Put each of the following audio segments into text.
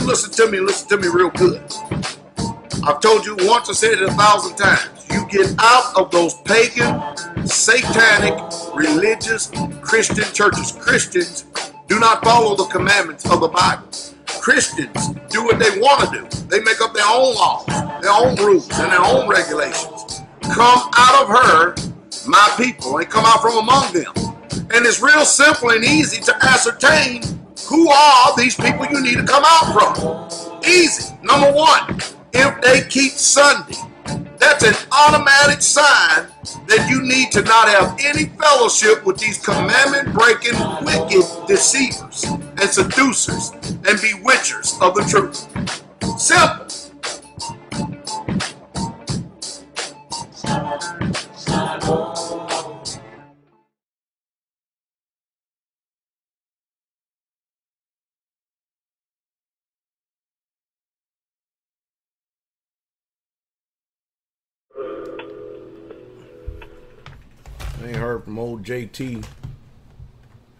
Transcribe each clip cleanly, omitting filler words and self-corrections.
you listen to me and listen to me real good. I've told you once, I said it 1,000 times. You get out of those pagan, satanic, religious, Christian churches. Christians do not follow the commandments of the Bible. Christians do what they want to do. They make up their own laws, their own rules, and their own regulations. Come out of her, my people, and come out from among them. And it's real simple and easy to ascertain who are these people you need to come out from. Easy. Number one, if they keep Sunday, that's an automatic sign that you need to not have any fellowship with these commandment-breaking, wicked deceivers and seducers and bewitchers of the truth. Simple. I ain't heard from old JT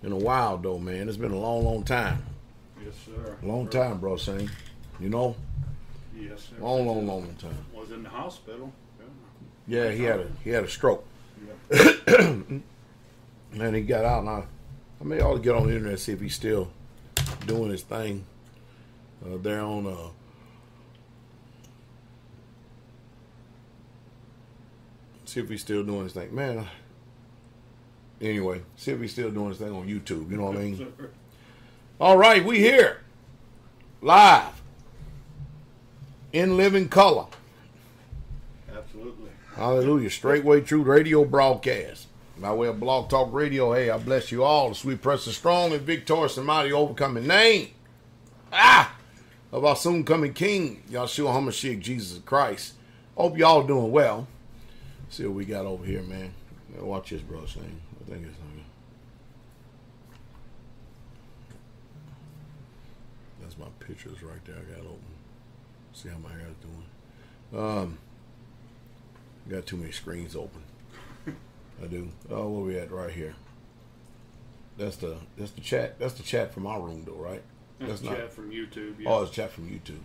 in a while, though, man. It's been a long, long time. Yes, sir. Long time, bro, Saint. You know? Yes, sir. Long time. Was in the hospital. Yeah, he had a stroke. Yeah. And he got out, and I may ought to get on the internet and see if he's still doing his thing there on see if he's still doing his thing. Man, anyway, see if he's still doing his thing on YouTube. You know what I mean? All right, we here. Live. In living color. Absolutely. Hallelujah. Straitway Truth Radio broadcast. By way of Blog Talk Radio, hey, I bless you all. The sweet, precious, strong, and victorious and mighty overcoming name. Of our soon coming King, Yahshua HaMashiach, Jesus Christ. Hope y'all doing well. See what we got over here, man. Watch this, bro, Shane. I think it's that's my pictures right there. I got open. See how my hair is doing. Got too many screens open. I do. Oh, where we at right here? That's the chat. That's the chat from our room, though, right? That's not chat from YouTube. Yeah. Oh, it's chat from YouTube.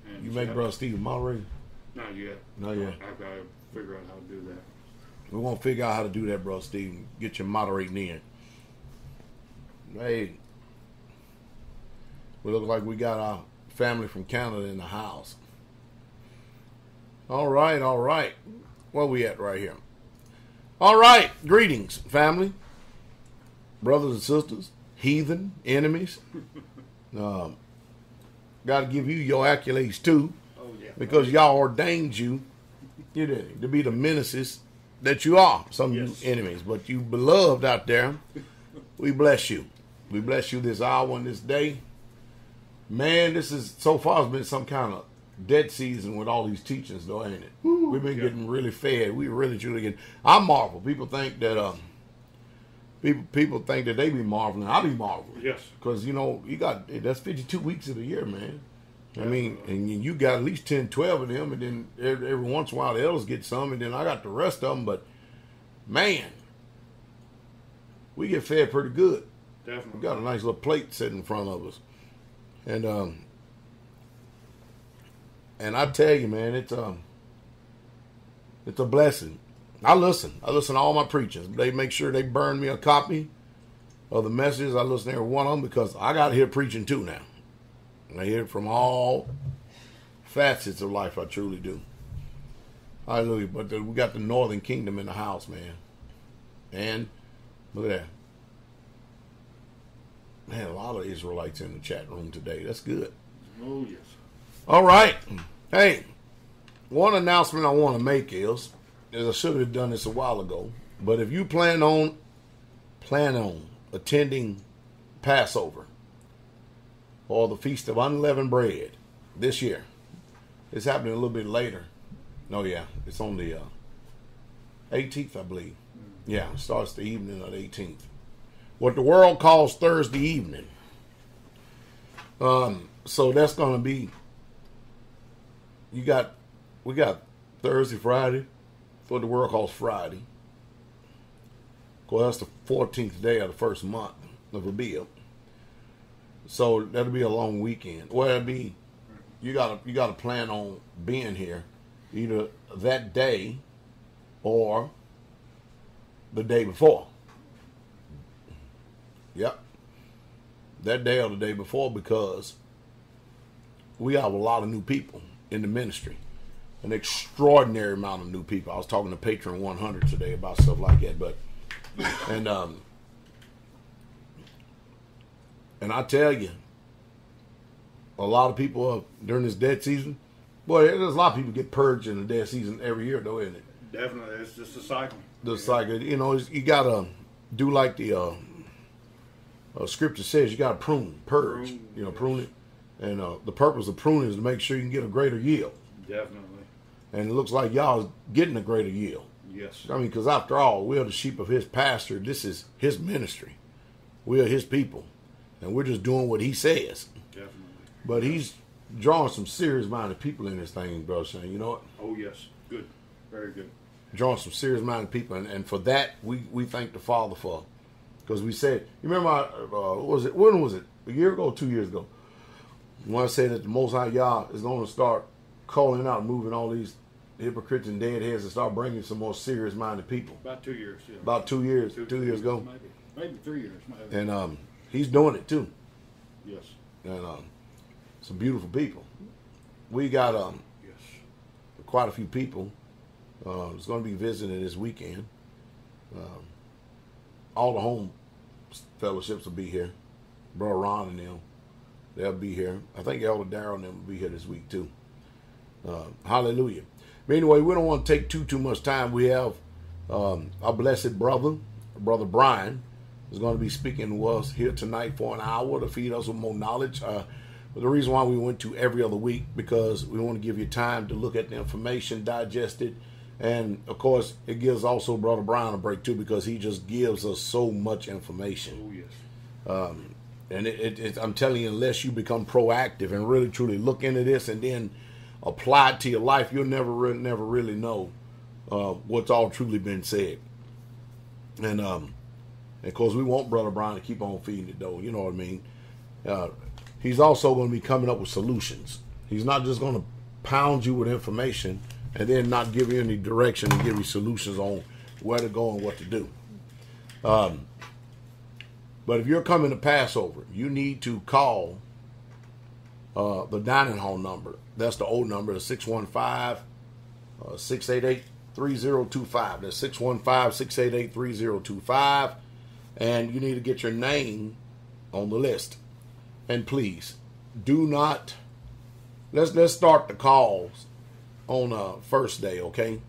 And you make Brother Steve moderator? Not yet. Not yet. I've got to figure out how to do that. We're gonna figure out how to do that, Brother Steve. Get your moderating in. Hey, we look like we got our family from Canada in the house. All right, all right. Where we at right here? All right, greetings, family, brothers and sisters, heathen, enemies. Got to give you your accolades too, because y'all ordained you, to be the menaces that you are. Some of you enemies, but you beloved out there. We bless you. We bless you this hour and this day. Man, this is so far it's been some kind of dead season with all these teachings, though, ain't it? We've been getting really fed. We really truly getting. I marvel. People think that people think that they be marveling. I be marveling. Yes. Because you got that's 52 weeks of the year, man. I mean, and you got at least 10, 12 of them, and then every once in a while the elders get some, and then I got the rest of them. But man, we get fed pretty good. Definitely. We got a nice little plate sitting in front of us, and I tell you, man, it's a blessing. I listen to all my preachers. They make sure they burn me a copy of the messages. I listen to every one of them because I got to hear preaching too now. And I hear it from all facets of life. I truly do. Hallelujah. But we got the Northern Kingdom in the house, man. And look at that. Man, a lot of Israelites in the chat room today. That's good. Oh, yes. All right. Hey, one announcement I want to make is I should have done this a while ago, but if you plan on attending Passover or the Feast of Unleavened Bread this year, it's happening a little bit later. No, yeah, it's on the 18th, I believe. Yeah, it starts the evening of the 18th. What the world calls Thursday evening. So that's going to be, we got Thursday, Friday, what the world calls Friday. Of course, that's the 14th day of the first month of Abib. So that'll be a long weekend. Well, it'll be you gotta plan on being here either that day or the day before. Yep. That day or the day before, because we have a lot of new people in the ministry. An extraordinary amount of new people. I was talking to Patron 100 today about stuff like that, and I tell you, a lot of people during this dead season, boy, there's a lot of people get purged in the dead season every year, though, isn't it? Definitely, it's just a cycle. The cycle, you know, you gotta do like the scripture says. You gotta purge, prune it, and the purpose of pruning is to make sure you can get a greater yield. Definitely. And it looks like y'all is getting a greater yield. Yes. I mean, because after all, we are the sheep of his pasture. This is his ministry. We are his people, and we're just doing what he says. Definitely. But he's drawing some serious-minded people in this thing, bro. Saying, you know what? Oh yes, good, very good. Drawing some serious-minded people, and for that we thank the Father for, because we said, you remember, when was it? A year ago, 2 years ago, when I said that the Most High Yah is going to start calling out, moving all these hypocrites and deadheads and start bringing some more serious-minded people. About 2 years. Yeah. About 2 years. 2 years ago. Maybe 3 years. Maybe. And he's doing it too. Yes. And some beautiful people. We got yes. quite a few people. It's going to be visiting this weekend. All the home fellowships will be here. Brother Ron and them, they'll be here. I think Elder Darrell and them will be here this week too. Hallelujah. But anyway, we don't want to take too much time. We have our blessed brother Brian, is going to be speaking to us here tonight for an hour to feed us with more knowledge. But the reason why we went to every other week, because we want to give you time to look at the information, digest it, and of course it gives also Brother Brian a break too, because he just gives us so much information. Oh yes. And I'm telling you, unless you become proactive and really truly look into this and then apply it to your life, you'll never really know what's all truly been said. And of course, we want Brother Brian to keep on feeding it, though. You know what I mean? He's also going to be coming up with solutions. He's not just going to pound you with information and then not give you any direction and give you solutions on where to go and what to do. But if you're coming to Passover, you need to call the dining hall number. That's the old number, the 615-688-3025. That's 615-688-3025. And you need to get your name on the list. And please, do not, let's start the calls on first day, okay?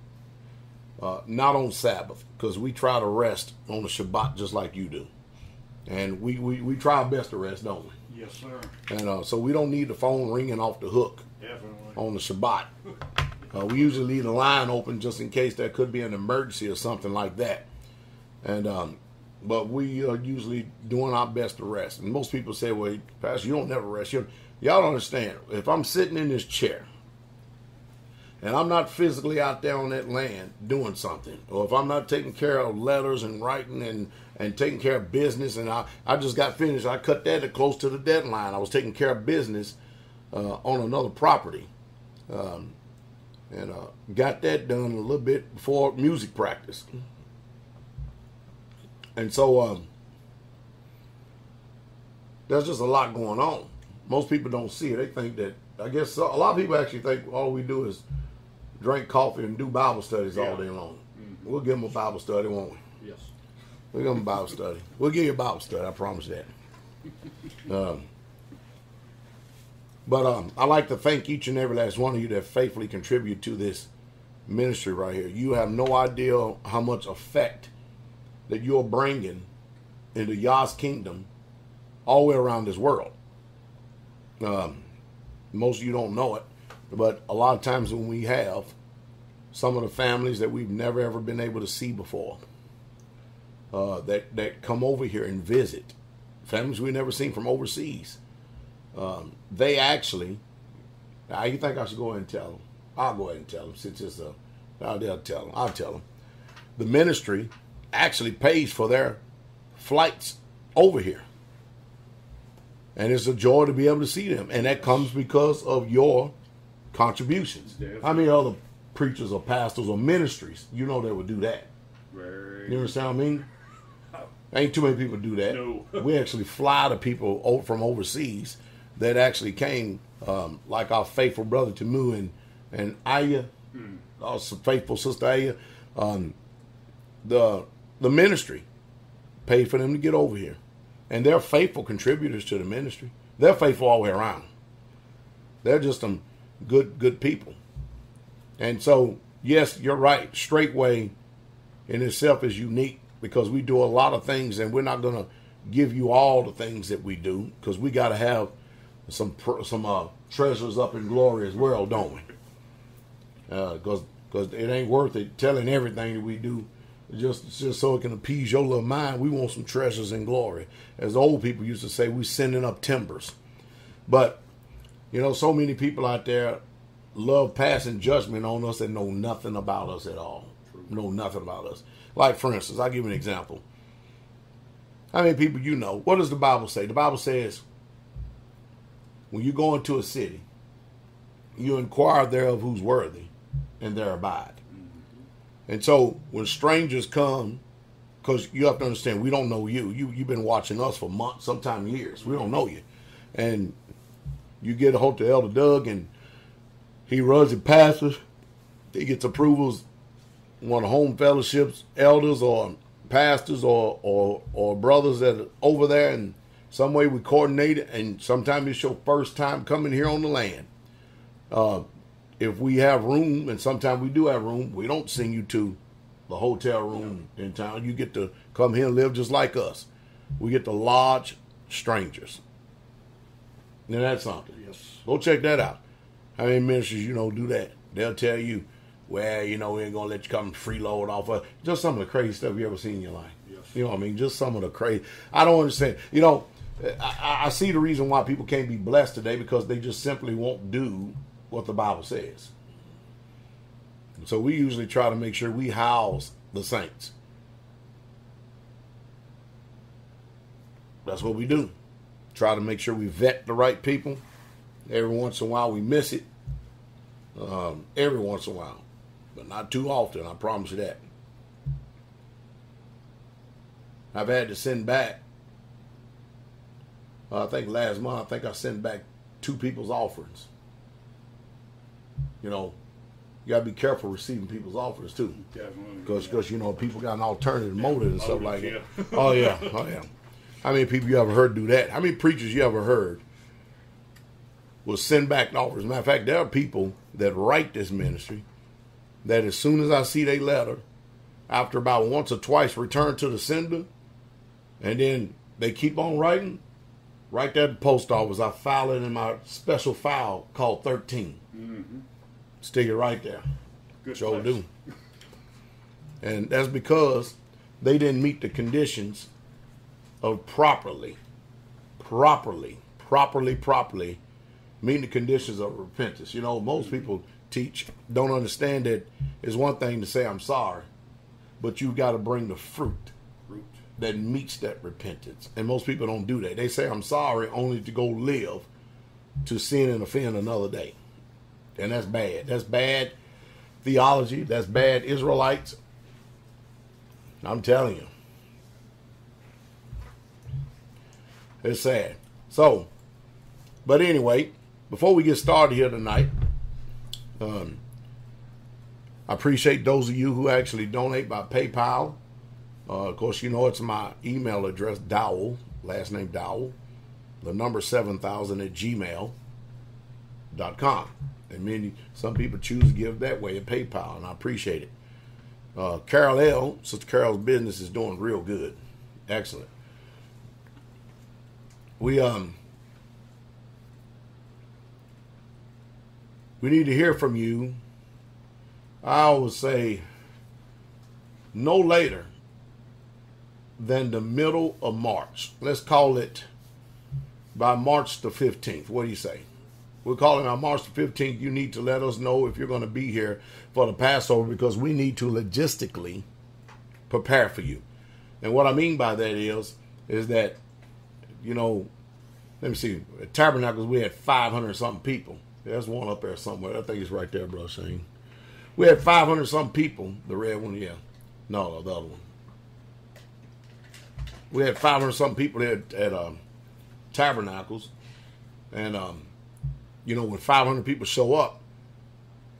Not on Sabbath, because we try to rest on the Shabbat just like you do. And we try our best to rest, don't we? Yes, sir. And so we don't need the phone ringing off the hook. Definitely. On the Shabbat. We usually leave the line open just in case there could be an emergency or something like that. And but we are usually doing our best to rest. And most people say, well, Pastor, you don't never rest. Y'all don't understand. If I'm sitting in this chair and I'm not physically out there on that land doing something, or if I'm not taking care of letters and writing and taking care of business, and I just got finished, I cut that close to the deadline. I was taking care of business on another property. And got that done a little bit before music practice. And so there's just a lot going on. Most people don't see it. They think that, I guess a lot of people actually think all we do is drink coffee and do Bible studies all day long. Mm-hmm. We'll give them a Bible study, won't we? Yes. We'll give them a Bible study. We'll give you a Bible study, I promise that. But I'd like to thank each and every last one of you that faithfully contribute to this ministry right here. You have no idea how much effect that you're bringing into Yah's kingdom all the way around this world. Most of you don't know it, but a lot of times when we have some of the families that we've never ever been able to see before, that come over here and visit, families we've never seen from overseas, they actually, now you think I should go ahead and tell them? I'll go ahead and tell them, since it's I'll tell them. I'll tell them. The ministry actually pays for their flights over here. And it's a joy to be able to see them. And that comes because of your contributions. Definitely. How many other preachers or pastors or ministries, you know, that would do that? Very. You understand what I mean? Ain't too many people do that. No. We actually fly to people from overseas that actually came, like our faithful brother Tamu and Aya, our faithful sister Aya. The ministry paid for them to get over here. And they're faithful contributors to the ministry. They're faithful all the way around. They're just some good people. And so, yes, you're right. Straitway in itself is unique because we do a lot of things, and we're not going to give you all the things that we do because we got to have some treasures up in glory as well, don't we? Because it ain't worth it telling everything that we do just so it can appease your little mind. We want some treasures in glory. As the old people used to say, we sending up timbers. But, you know, so many people out there love passing judgment on us and know nothing about us at all. Know nothing about us. Like, for instance, I'll give you an example. How many people you know? What does the Bible say? The Bible says, when you go into a city, you inquire thereof who's worthy, and there abide. And so when strangers come, because you have to understand, we don't know you. You've been watching us for months, sometimes years. We don't know you. And you get a hold to Elder Doug, and he runs and passes. He gets approvals, one of home fellowships, elders or pastors or brothers that are over there, and some way we coordinate it, and sometimes it's your first time coming here on the land. If we have room, and sometimes we do have room, we don't send you to the hotel room in town. You get to come here and live just like us. We get to lodge strangers. Now that's something. Yes. Go check that out. How many ministries, you know, do that? They'll tell you, well, you know, we ain't going to let you come freeload off of just some of the crazy stuff you ever seen in your life. Yes. You know what I mean? Just some of the crazy. I don't understand. You know, I see the reason why people can't be blessed today because they just simply won't do what the Bible says. So we usually try to make sure we house the saints. That's what we do. Try to make sure we vet the right people. Every once in a while we miss it. Every once in a while. But not too often, I promise you that. I've had to send back, I think last month, I sent back 2 people's offerings. You know, you got to be careful receiving people's offers too. Definitely. Because you know, people got an alternative motive and stuff like that. Yeah. Oh, yeah. Oh, yeah. How many people you ever heard do that? How many preachers you ever heard will send back offers? As a matter of fact, there are people that write this ministry that as soon as I see their letter, after about once or twice return to the sender, and then they keep on writing, right there at the post office, I file it in my special file called 13. Mm-hmm. Stick it right there. Good Sure place. do. And that's because they didn't meet the conditions of properly meeting the conditions of repentance. You know, most people don't understand that it's one thing to say I'm sorry, but you've got to bring the fruit that meets that repentance. And most people don't do that. They say I'm sorry only to go live to sin and offend another day. And that's bad. That's bad theology. That's bad Israelites. I'm telling you. It's sad. So, but anyway, before we get started here tonight, I appreciate those of you who actually donate by PayPal. Of course, you know it's my email address, Dowell, last name Dowell, the number 7000 at gmail.com. And some people choose to give that way at PayPal, and I appreciate it. Carol L., Sister Carol's business is doing real good. Excellent. We need to hear from you. I always say no later than the middle of March. Let's call it by March the 15th. What do you say? We're calling on March the 15th. You need to let us know if you're going to be here for the Passover because we need to logistically prepare for you. And what I mean by that is that, you know, let me see. At Tabernacles, we had 500 something people. There's one up there somewhere. I think it's right there, bro, Shane. We had 500 something people. The red one, yeah. No, the other one. We had 500 something people there at Tabernacles. And, you know, when 500 people show up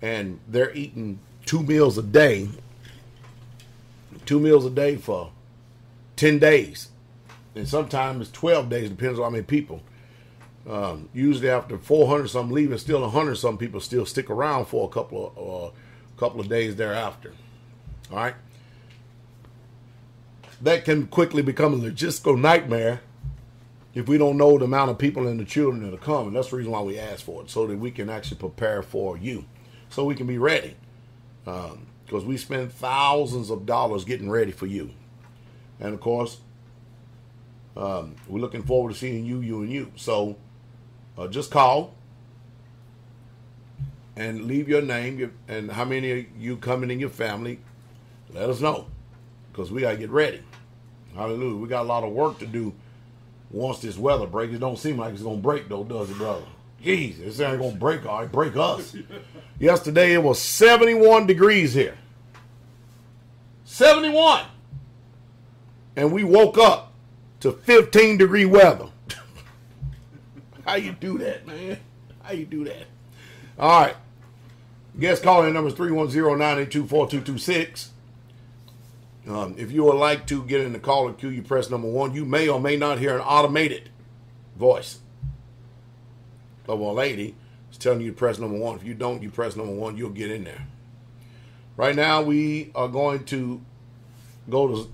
and they're eating 2 meals a day, 2 meals a day for 10 days. And sometimes it's 12 days, depends on how many people. Usually after 400 something leaving, still 100 some people still stick around for a couple of days thereafter. All right. That can quickly become a logistical nightmare if we don't know the amount of people and the children that are coming. That's the reason why we ask for it, so that we can actually prepare for you, so we can be ready. Because we spend thousands of dollars getting ready for you. And of course, we're looking forward to seeing you and you. So just call and leave your name and how many of you coming in your family. Let us know, because we got to get ready. Hallelujah. We got a lot of work to do once this weather breaks. It don't seem like it's going to break, though, does it, brother? Jesus, this ain't going to break. All right, break us. Yesterday, it was 71 degrees here. 71. And we woke up to 15-degree weather. How you do that, man? How you do that? All right. Guest calling number is 310-982-4226. If you would like to get in the caller queue, you press number 1. You may or may not hear an automated voice of a lady. It's telling you to press number 1. If you don't, you press number 1. You'll get in there. Right now, we are going to go to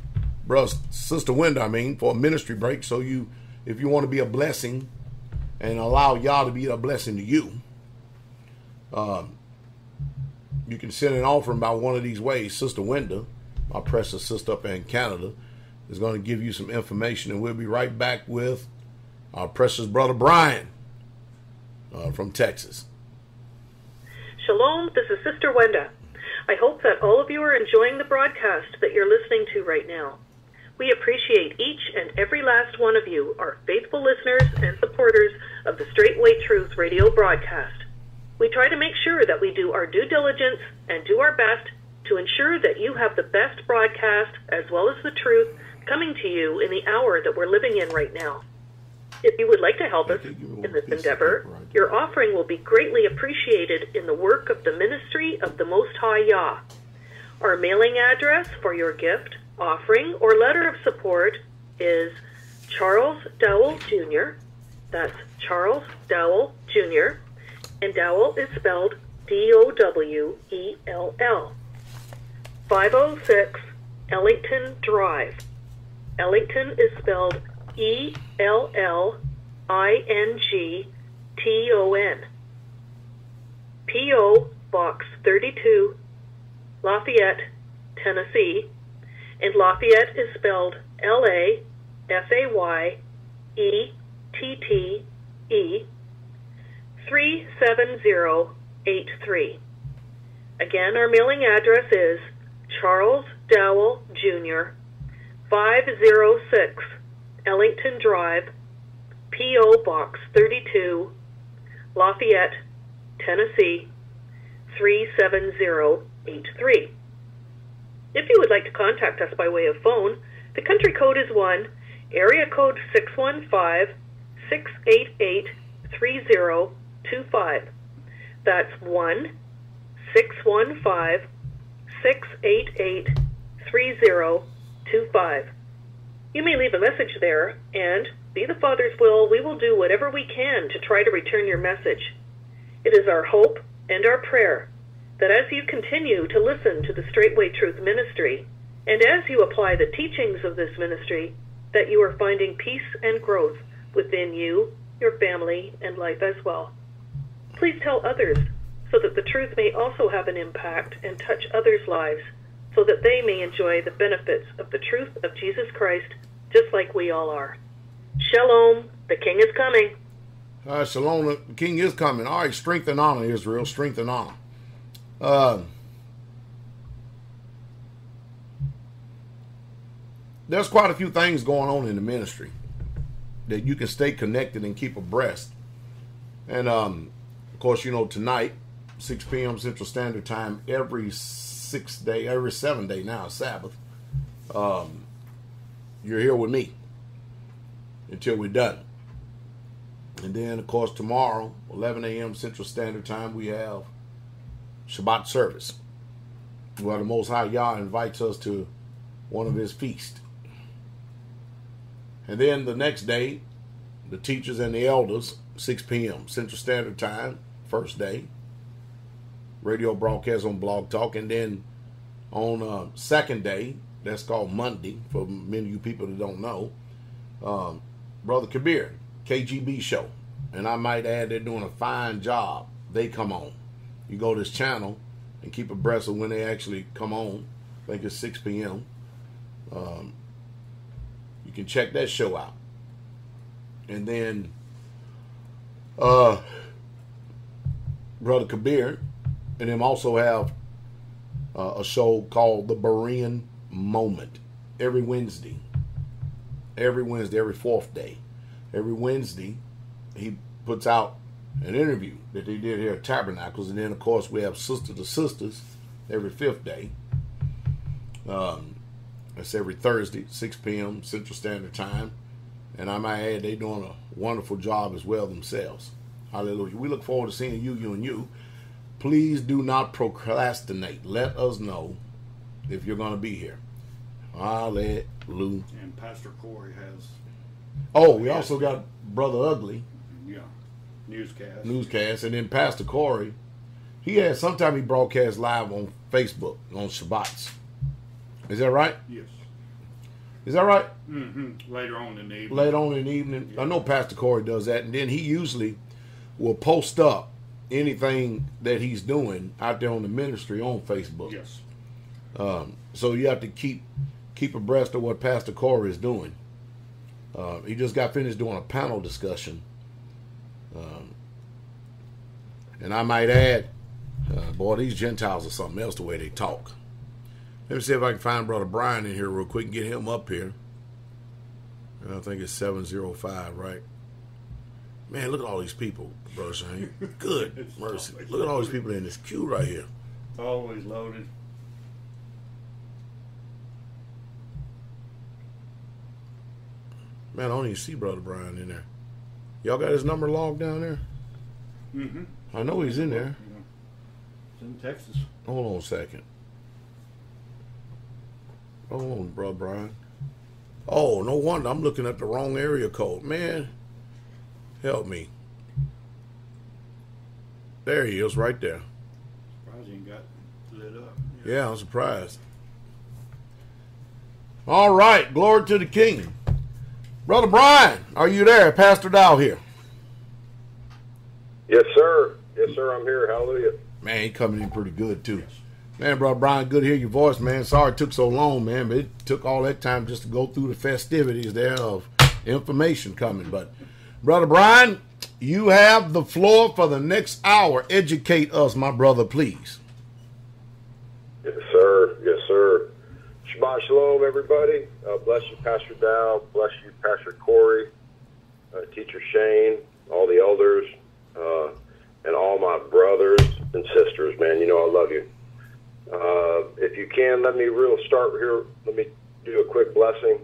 Sister Wenda, for a ministry break. So if you want to be a blessing and allow y'all to be a blessing to you, you can send an offering by one of these ways. Sister Wenda, my precious sister up in Canada, is going to give you some information, and we'll be right back with our precious brother Brian from Texas. Shalom, this is Sister Wenda. I hope that all of you are enjoying the broadcast that you're listening to right now. We appreciate each and every last one of you, our faithful listeners and supporters of the Straitway Truth radio broadcast. We try to make sure that we do our due diligence and do our best to ensure that you have the best broadcast as well as the truth coming to you in the hour that we're living in right now. If you would like to help us in this endeavor, your offering will be greatly appreciated in the work of the ministry of the Most High Yah. Our mailing address for your gift, offering, or letter of support is Charles Dowell Jr. That's Charles Dowell Jr. And Dowell is spelled D-O-W-E-L-L. 506 Ellington Drive. Ellington is spelled E-L-L-I-N-G-T-O-N. P.O. Box 32, Lafayette, Tennessee. And Lafayette is spelled L-A-F-A-Y-E-T-T-E 37083. Again, our mailing address is Charles Dowell Jr., 506 Ellington Drive, P.O. Box 32, Lafayette, Tennessee, 37083. If you would like to contact us by way of phone, the country code is 1, area code 615-688-3025. That's 1-615-688-3025. You may leave a message there, and, be the Father's will, we will do whatever we can to try to return your message. It is our hope and our prayer that as you continue to listen to the Straitway Truth Ministry, and as you apply the teachings of this ministry, that you are finding peace and growth within you, your family, and life as well. Please tell others so that the truth may also have an impact and touch others' lives, so that they may enjoy the benefits of the truth of Jesus Christ, just like we all are. Shalom, the King is coming. Shalom, the King is coming. All right, strength and honor, Israel, strength and honor. There's quite a few things going on in the ministry. that you can stay connected and keep abreast. And of course, you know, tonight, 6 p.m. Central Standard Time, every 7 day now, Sabbath. You're here with me until we're done. And then, of course, tomorrow, 11 a.m. Central Standard Time, we have Shabbat service, where the Most High Yah invites us to one of his feasts. And then the next day, the teachers and the elders, 6 p.m. Central Standard Time, first day. Radio broadcast on Blog Talk. And then on second day, that's called Monday, for many of you people that don't know, Brother Kabir, KGB show. And I might add, they're doing a fine job. They come on. You go to this channel and keep abreast of when they actually come on. I think it's 6 p.m. You can check that show out. And then Brother Kabir and them also have a show called The Berean Moment every Wednesday. Every fourth day. Every Wednesday, he puts out an interview that they did here at Tabernacles. And then, of course, we have Sister to Sisters every fifth day. That's every Thursday, 6 p.m. Central Standard Time. And I might add, they're doing a wonderful job as well themselves. Hallelujah. We look forward to seeing you. Please do not procrastinate. Let us know if you're going to be here. Hallelujah. And Pastor Corey has... Oh, we also got Brother Ugly. Yeah. Newscast. And then Pastor Corey, sometime he broadcasts live on Facebook on Shabbats. Is that right? Yes. Is that right? Mm-hmm. Later on in the evening. Yeah. I know Pastor Corey does that. And then he usually will post up anything that he's doing out there on the ministry on Facebook. Yes. So you have to keep abreast of what Pastor Corey is doing. He just got finished doing a panel discussion. And I might add, boy, these Gentiles are something else the way they talk. Let me see if I can find Brother Brian in here real quick and get him up here. I think it's 705, right? Man, look at all these people, Brother Shane. Good mercy. Look at all these people in this queue right here. It's always loaded. Man, I don't even see Brother Brian in there. Y'all got his number logged down there? Mm-hmm. I know he's in there. It's in Texas. Hold on a second. Hold on, Brother Brian. Oh, no wonder. I'm looking at the wrong area code. Man, help me. There he is, right there. Surprised he ain't got lit up. Yeah, I'm surprised. All right, glory to the King. Brother Brian, are you there? Pastor Dowell here. Yes, sir. Yes, sir, I'm here. Hallelujah. Man, he coming in pretty good, too. Man, Brother Brian, good to hear your voice, man. Sorry it took so long, man, but it took all that time just to go through the festivities there of information coming. But, Brother Brian, you have the floor for the next hour. Educate us, my brother, please. Yes, sir. Yes, sir. Shabbat shalom, everybody. Bless you, Pastor Dow. Bless you, Pastor Corey, Teacher Shane, all the elders, and all my brothers and sisters, man. You know I love you. If you can, let me start here. Let me do a quick blessing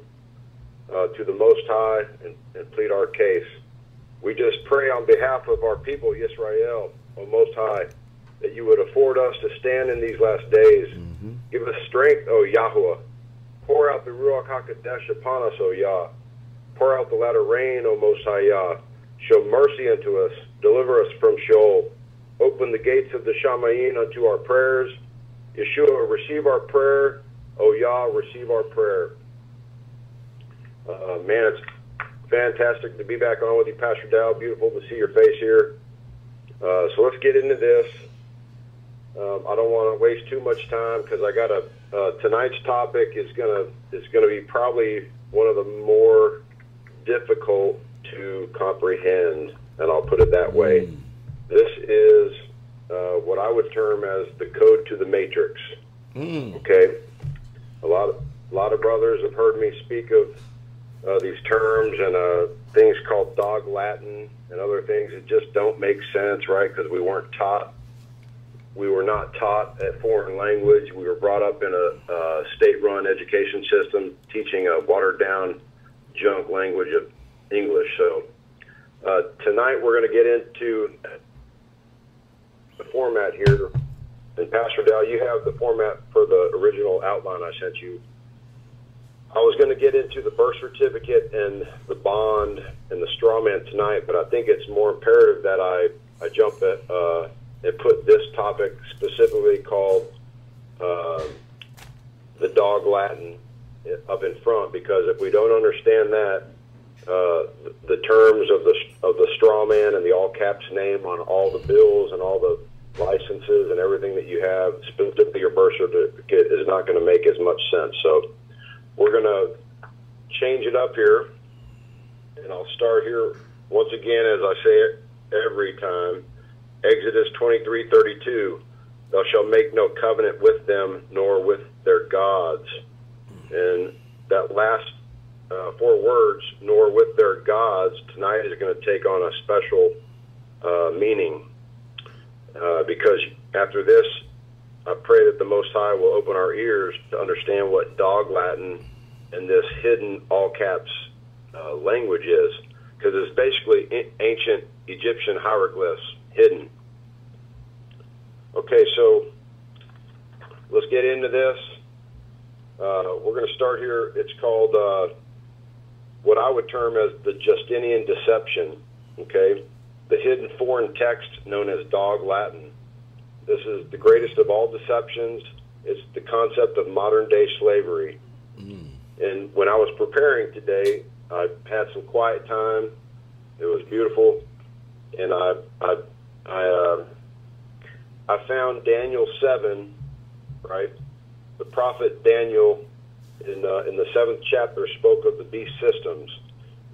to the Most High and plead our case. We just pray on behalf of our people, Yisrael, O Most High, that you would afford us to stand in these last days. Mm-hmm. Give us strength, O Yahuwah. Pour out the Ruach HaKodesh upon us, O Yah. Pour out the latter rain, O Most High Yah. Show mercy unto us. Deliver us from Sheol. Open the gates of the Shamayim unto our prayers. Yeshua, receive our prayer. O Yah, receive our prayer. Man, it's fantastic to be back on with you, Pastor Dow. Beautiful to see your face here. So let's get into this. I don't want to waste too much time because I got tonight's topic is gonna be probably one of the more difficult to comprehend, and I'll put it that way. This is what I would term as the code to the matrix. Okay, a lot of brothers have heard me speak of these terms and things called dog Latin and other things that just don't make sense, right? Because we weren't taught. We were not taught a foreign language. We were brought up in a state-run education system teaching a watered-down junk language of English. So tonight we're going to get into the format here. And Pastor Dowell, you have the format for the original outline I sent you. I was going to get into the birth certificate and the bond and the straw man tonight, but I think it's more imperative that I jump at and put this topic specifically called the dog Latin up in front, because if we don't understand that, the terms of the straw man and the all caps name on all the bills and all the licenses and everything that you have, specifically your birth certificate, is not going to make as much sense. So we're going to change it up here, and I'll start here once again, as I say it every time. Exodus 23:32, thou shalt make no covenant with them, nor with their gods. And that last 4 words, nor with their gods, tonight is going to take on a special meaning. Because after this, I pray that the Most High will open our ears to understand what dog Latin and this hidden all caps language is. Because it's basically ancient Egyptian hieroglyphs hidden. Okay, so let's get into this. We're going to start here. It's called what I would term as the Justinian deception. Okay, the hidden foreign text known as dog Latin. This is the greatest of all deceptions. It's the concept of modern day slavery. And when I was preparing today, I had some quiet time. It was beautiful, and I found Daniel 7, right? The prophet Daniel in the 7th chapter spoke of the beast systems.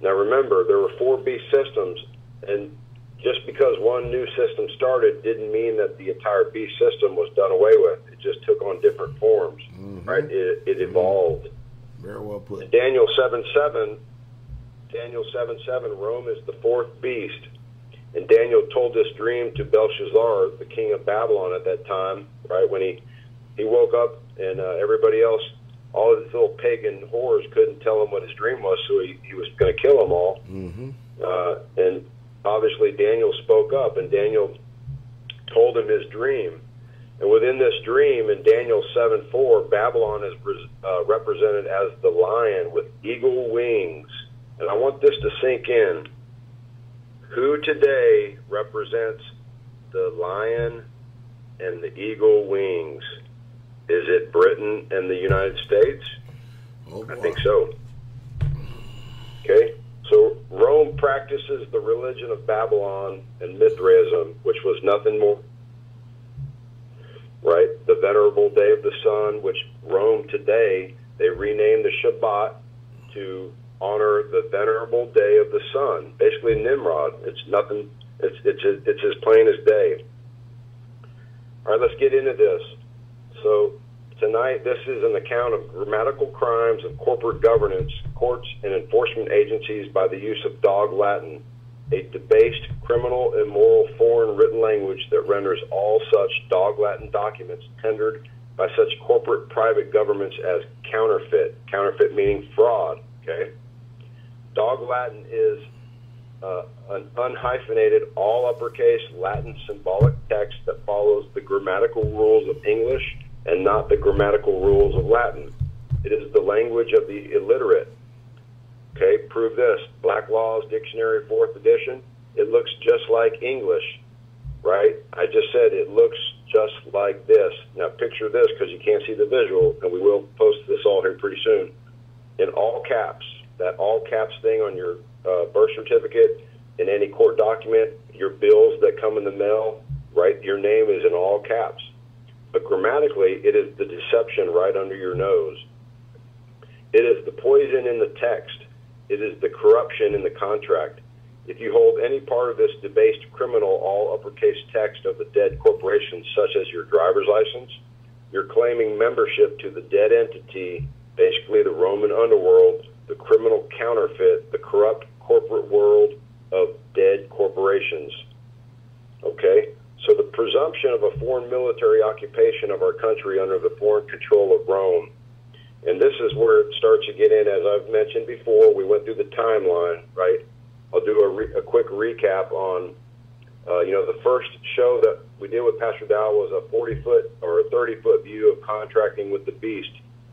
Now remember, there were 4 beast systems, and just because one new system started didn't mean that the entire beast system was done away with. It just took on different forms, right? It evolved. Very well put. In Daniel 7:7, Rome is the 4th beast. And Daniel told this dream to Belshazzar, the king of Babylon at that time, right? When he woke up and everybody else, all of his little pagan whores couldn't tell him what his dream was, so he was going to kill them all. And obviously Daniel spoke up, and Daniel told him his dream. And within this dream, in Daniel 7:4, Babylon is represented as the lion with eagle wings. And I want this to sink in. Who today represents the lion and the eagle wings? Is it Britain and the United States? Oh, I think so. Okay, so Rome practices the religion of Babylon and Mithraism, which was nothing more, right? The venerable day of the sun, which Rome today, they renamed the Shabbat to honor the venerable day of the sun. Basically Nimrod. It's nothing, it's as plain as day. All right, let's get into this. So tonight, this is an account of grammatical crimes of corporate governance, courts, and enforcement agencies by the use of dog Latin, a debased, criminal, immoral, foreign written language that renders all such dog Latin documents tendered by such corporate private governments as counterfeit. Counterfeit meaning fraud, okay? Dog Latin is an unhyphenated, all uppercase Latin symbolic text that follows the grammatical rules of English and not the grammatical rules of Latin. It is the language of the illiterate. Okay, prove this. Black Laws Dictionary, 4th edition. It looks just like English, right? I just said it looks just like this. Now picture this, because you can't see the visual, and we will post this all here pretty soon. In all caps, that all caps thing on your birth certificate, in any court document, your bills that come in the mail, right? Your name is in all caps. But grammatically, it is the deception right under your nose. It is the poison in the text. It is the corruption in the contract. If you hold any part of this debased criminal all uppercase text of the dead corporation, such as your driver's license, you're claiming membership to the dead entity, basically the Roman underworld, the criminal counterfeit, the corrupt corporate world of dead corporations. Okay? So the presumption of a foreign military occupation of our country under the foreign control of Rome. And this is where it starts to get in, as I've mentioned before. We went through the timeline, right? I'll do a quick recap on, the first show that we did with Pastor Dowell was a 40-foot or a 30-foot view of contracting with the beast,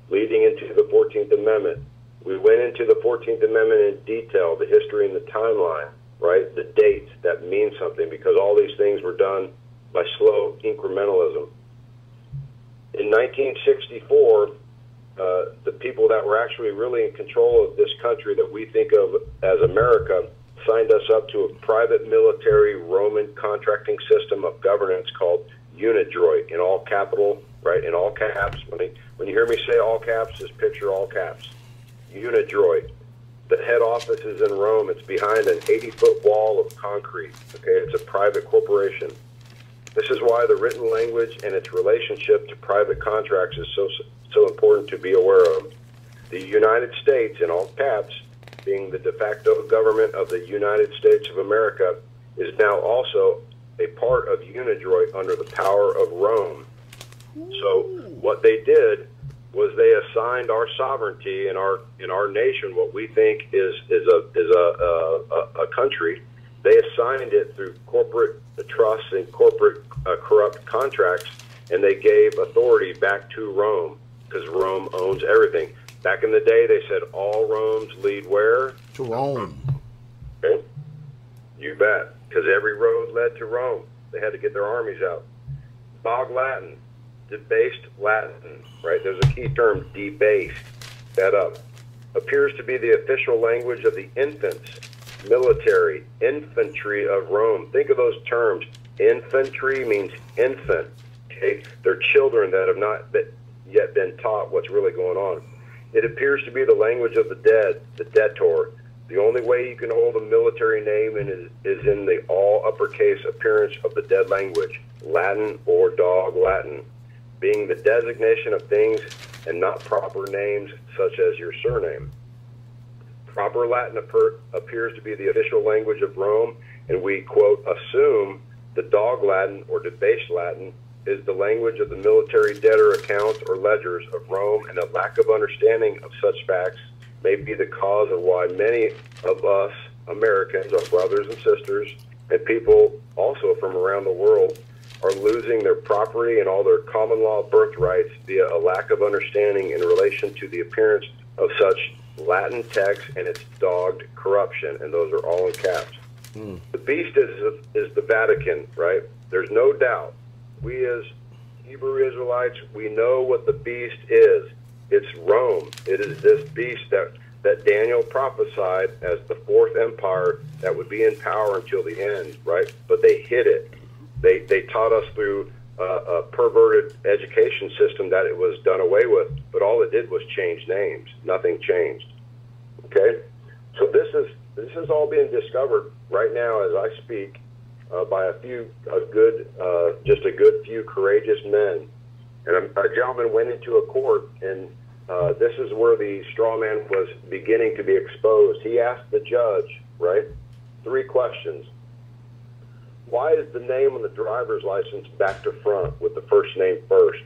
leading into the 14th Amendment. We went into the 14th Amendment in detail, the history and the timeline, right? The dates that mean something, because all these things were done by slow incrementalism. In 1964, the people that were actually really in control of this country that we think of as America signed us up to a private military Roman contracting system of governance called UNIDROIT, in all capital, right, in all caps. When you hear me say all caps, just picture all caps. UNIDROIT. The head office is in Rome. It's behind an 80-foot wall of concrete. Okay, it's a private corporation. This is why the written language and its relationship to private contracts is so important to be aware of. The United States, in all caps, being the de facto government of the United States of America, is now also a part of UNIDROIT under the power of Rome. So what they did was they assigned our sovereignty in our nation, what we think is a country. They assigned it through corporate trusts and corporate corrupt contracts, and they gave authority back to Rome, because Rome owns everything. Back in the day, they said all roads lead where? To Rome. Okay. You bet. Because every road led to Rome. They had to get their armies out. Bog Latin, debased Latin, right? There's a key term, debased. That up. Appears to be the official language of the infants, military, infantry of Rome. Think of those terms. Infantry means infant. Okay? They're children that have not yet been taught what's really going on. It appears to be the language of the dead, the debtor. The only way you can hold a military name is in the all uppercase appearance of the dead language, Latin or dog Latin, being the designation of things and not proper names such as your surname. Proper Latin appears to be the official language of Rome, and we, quote, assume the dog Latin or debased Latin is the language of the military debtor accounts or ledgers of Rome, and a lack of understanding of such facts may be the cause of why many of us Americans, our brothers and sisters, and people also from around the world are losing their property and all their common law birthrights via a lack of understanding in relation to the appearance of such Latin text and its dogged corruption, and those are all in caps. The beast is the Vatican, right? There's no doubt. We as Hebrew Israelites, we know what the beast is. It's Rome. It is this beast that Daniel prophesied as the fourth empire that would be in power until the end, right? But they hid it. They taught us through a perverted education system that it was done away with, but all it did was change names. Nothing changed. Okay? So this is all being discovered right now as I speak. By a good few courageous men. And a gentleman went into a court, and this is where the straw man was beginning to be exposed. He asked the judge, right, 3 questions. Why is the name on the driver's license back to front with the first name first?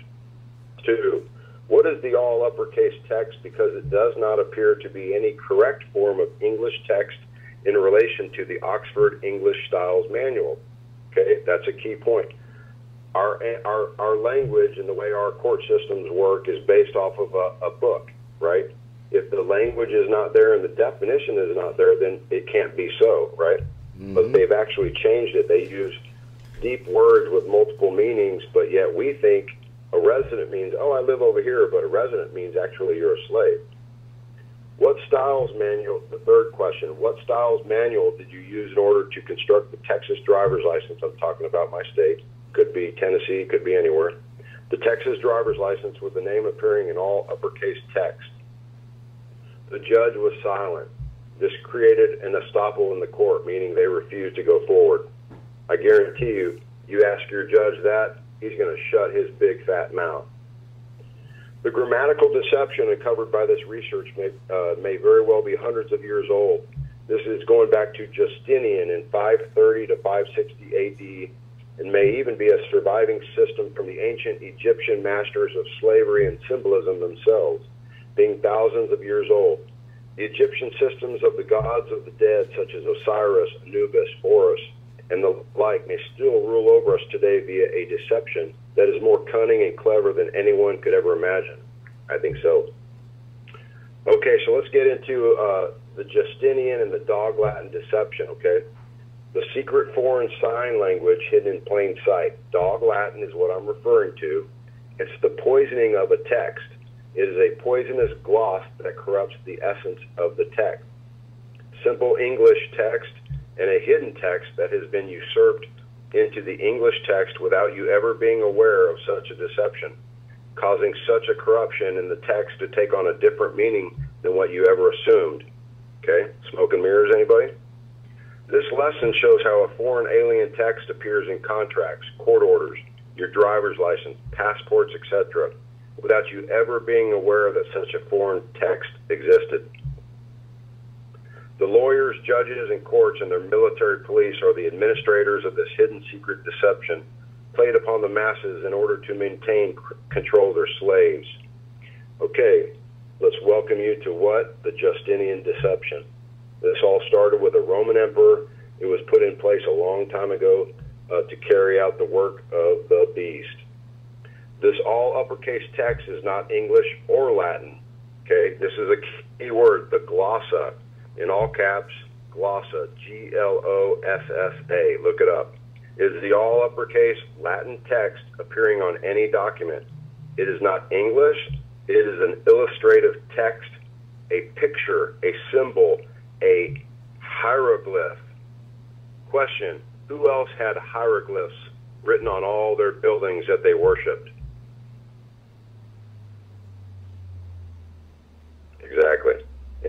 2, what is the all uppercase text, because it does not appear to be any correct form of English text in relation to the Oxford English Styles Manual. Okay, that's a key point. Our language and the way our court systems work is based off of a book, right? If the language is not there and the definition is not there, then it can't be so, right? Mm-hmm. But they've actually changed it. They use deep words with multiple meanings, but yet we think a resident means, oh, I live over here, but a resident means actually you're a slave. What Styles Manual, the third question, what Styles Manual did you use in order to construct the Texas driver's license? I'm talking about my state. Could be Tennessee, could be anywhere. The Texas driver's license with the name appearing in all uppercase text. The judge was silent. This created an estoppel in the court, meaning they refused to go forward. I guarantee you ask your judge that, he's going to shut his big fat mouth. The grammatical deception uncovered by this research may very well be hundreds of years old. This is going back to Justinian in 530 to 560 AD, and may even be a surviving system from the ancient Egyptian masters of slavery and symbolism themselves, being thousands of years old. The Egyptian systems of the gods of the dead, such as Osiris, Anubis, Horus, and the like, may still rule over us today via a deception that is more cunning and clever than anyone could ever imagine. I think so. Okay, so let's get into the Justinian and the dog Latin deception, okay? The secret foreign sign language hidden in plain sight. Dog Latin is what I'm referring to. It's the poisoning of a text. It is a poisonous gloss that corrupts the essence of the text. Simple English text and a hidden text that has been usurped into the English text without you ever being aware of such a deception, causing such a corruption in the text to take on a different meaning than what you ever assumed. Okay? Smoke and mirrors, anybody? This lesson shows how a foreign alien text appears in contracts, court orders, your driver's license, passports, etc., without you ever being aware that such a foreign text existed. The lawyers, judges, and courts and their military police are the administrators of this hidden secret deception played upon the masses in order to maintain control of their slaves. Okay, let's welcome you to what? The Justinian deception. This all started with a Roman emperor. It was put in place a long time ago to carry out the work of the beast. This all uppercase text is not English or Latin. Okay, this is a key word, the glossa. In all caps, glossa, G-L-O-S-S-A. Look it up. It is the all uppercase Latin text appearing on any document. It is not English. It is an illustrative text, a picture, a symbol, a hieroglyph. Question: who else had hieroglyphs written on all their buildings that they worshipped? Exactly.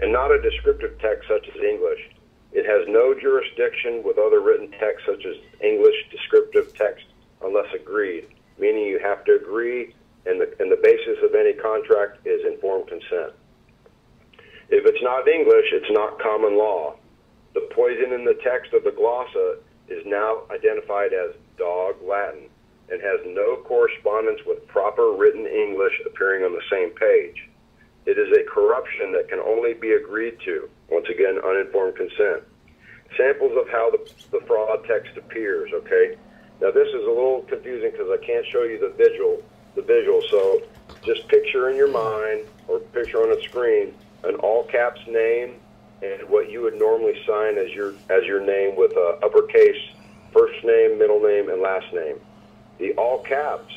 And not a descriptive text such as English. It has no jurisdiction with other written texts such as English descriptive text unless agreed, meaning you have to agree, and the basis of any contract is informed consent. If it's not English, it's not common law. The poison in the text of the glossa is now identified as dog Latin and has no correspondence with proper written English appearing on the same page. It is a corruption that can only be agreed to, once again, uninformed consent. Samples of how the fraud text appears, okay? Now this is a little confusing because I can't show you the visual, so just picture in your mind or picture on a screen an all caps name and what you would normally sign as your name with uppercase first name, middle name, and last name. The all caps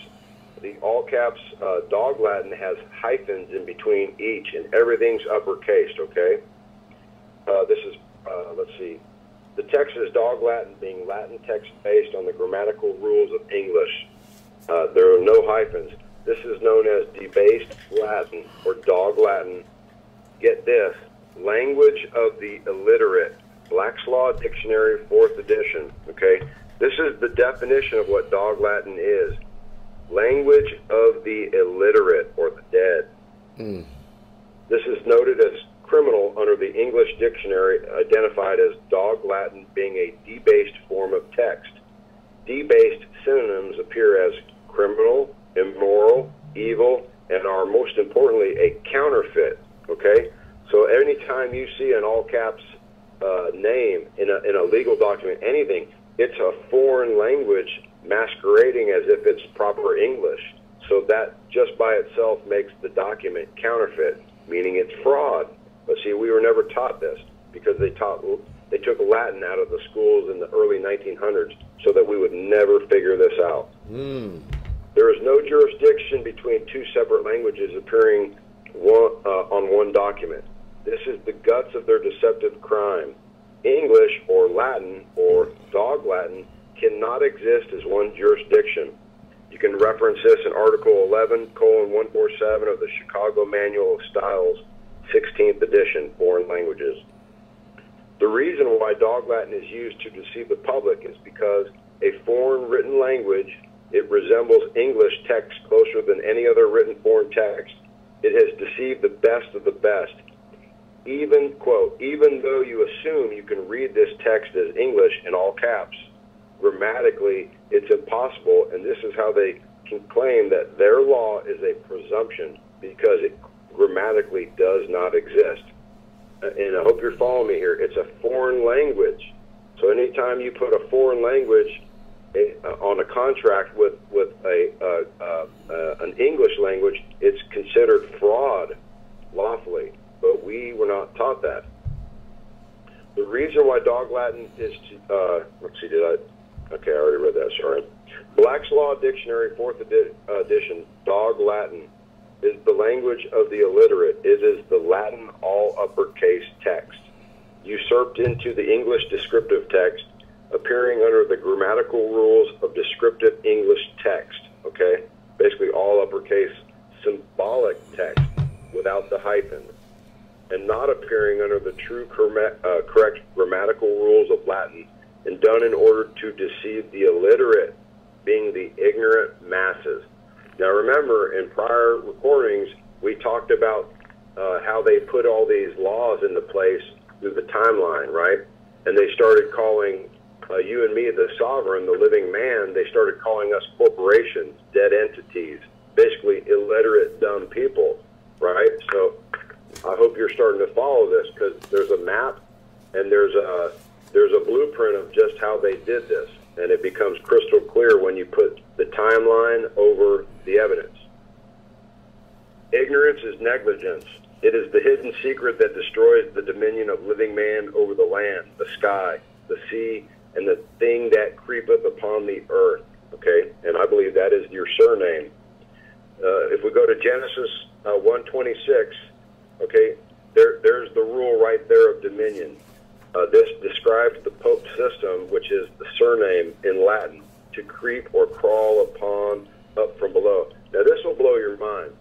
dog Latin has hyphens in between each, and everything's uppercased, okay? Let's see. The text is dog Latin, being Latin text based on the grammatical rules of English. There are no hyphens. This is known as debased Latin or dog Latin. Get this, language of the illiterate, Black's Law Dictionary, 4th edition, okay? This is the definition of what dog Latin is. Language of the illiterate or the dead. This is noted as criminal under the English dictionary, identified as dog Latin being a debased form of text. Debased synonyms appear as criminal, immoral, evil, and are most importantly a counterfeit. Okay, so anytime you see an all caps name in a legal document, anything, it's a foreign language masquerading as if it's proper English. So that just by itself makes the document counterfeit, meaning it's fraud. But see, we were never taught this because they took Latin out of the schools in the early 1900s so that we would never figure this out. There is no jurisdiction between two separate languages appearing on one document. This is the guts of their deceptive crime. English or Latin or dog Latin cannot exist as one jurisdiction. You can reference this in Article 11:147 of the Chicago Manual of Styles, 16th edition, Foreign Languages. The reason why dog Latin is used to deceive the public is because a foreign written language, it resembles English text closer than any other written foreign text, It has deceived the best of the best. Even, quote, even though you assume you can read this text as English in all caps, grammatically it's impossible, and this is how they can claim that their law is a presumption because it grammatically does not exist. And I hope you're following me here. It's a foreign language. So anytime you put a foreign language on a contract with an English language, it's considered fraud lawfully. But we were not taught that. The reason why Dog Latin is, let's see, okay, I already read that, sorry. Black's Law Dictionary, 4th edition, Dog Latin, is the language of the illiterate. It is the Latin all uppercase text, usurped into the English descriptive text, appearing under the grammatical rules of descriptive English text, okay? Basically all uppercase symbolic text without the hyphen, and not appearing under the true correct grammatical rules of Latin, and done in order to deceive the illiterate, being the ignorant masses. Now remember, in prior recordings, we talked about how they put all these laws into place through the timeline, right? And they started calling you and me, the sovereign, the living man, they started calling us corporations, dead entities, basically illiterate, dumb people, right? So I hope you're starting to follow this, because there's a map and there's a blueprint of just how they did this, and it becomes crystal clear when you put the timeline over the evidence. Ignorance is negligence. It is the hidden secret that destroys the dominion of living man over the land, the sky, the sea, and the thing that creepeth upon the earth. Okay, and I believe that is your surname. If we go to Genesis 1:26, okay, there's the rule right there of dominion. This describes the Pope system, which is the surname in Latin, to creep or crawl upon up from below. Now this will blow your mind.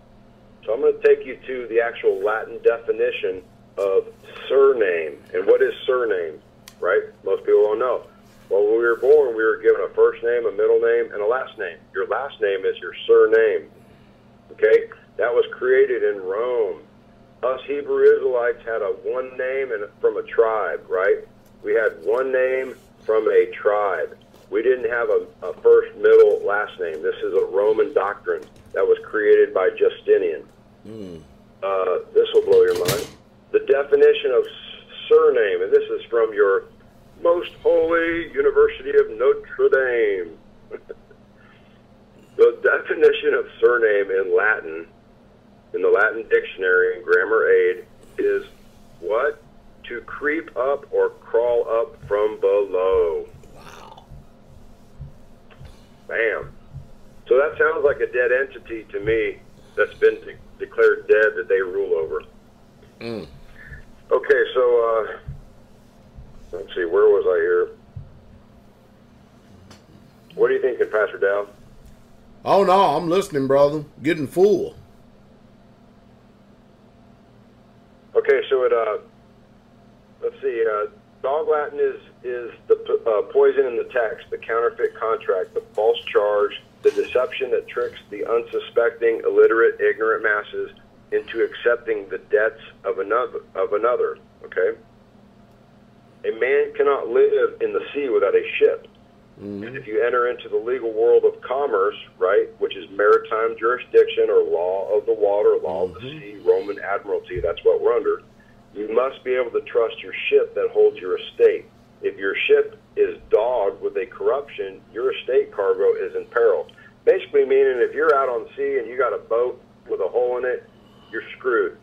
So I'm going to take you to the actual Latin definition of surname. And what is surname, right? Most people don't know. Well, when we were born, we were given a first name, a middle name, and a last name. Your last name is your surname. Okay? That was created in Rome. Us Hebrew Israelites had a one name and from a tribe, right? We had one name from a tribe. We didn't have a first, middle, last name. This is a Roman doctrine that was created by Justinian. This will blow your mind. The definition of surname, and this is from your Most Holy University of Notre Dame. The definition of surname in Latin, in the Latin Dictionary and Grammar Aid, is what? To creep up or crawl up from below. Wow. Bam. So that sounds like a dead entity to me that's been declared dead that they rule over. Okay, so let's see, where was I here? What are you thinking, Pastor Dow? Oh, no, I'm listening, brother. Getting full. Okay, so let's see, Dog Latin is the poison in the text, the counterfeit contract, the false charge, the deception that tricks the unsuspecting, illiterate, ignorant masses into accepting the debts of another. Okay? A man cannot live in the sea without a ship. And if you enter into the legal world of commerce, right, which is maritime jurisdiction or law of the water, law of the sea, Roman admiralty, that's what we're under, you must be able to trust your ship that holds your estate. If your ship is dogged with a corruption, your estate cargo is in peril. Basically meaning if you're out on sea and you got a boat with a hole in it, you're screwed,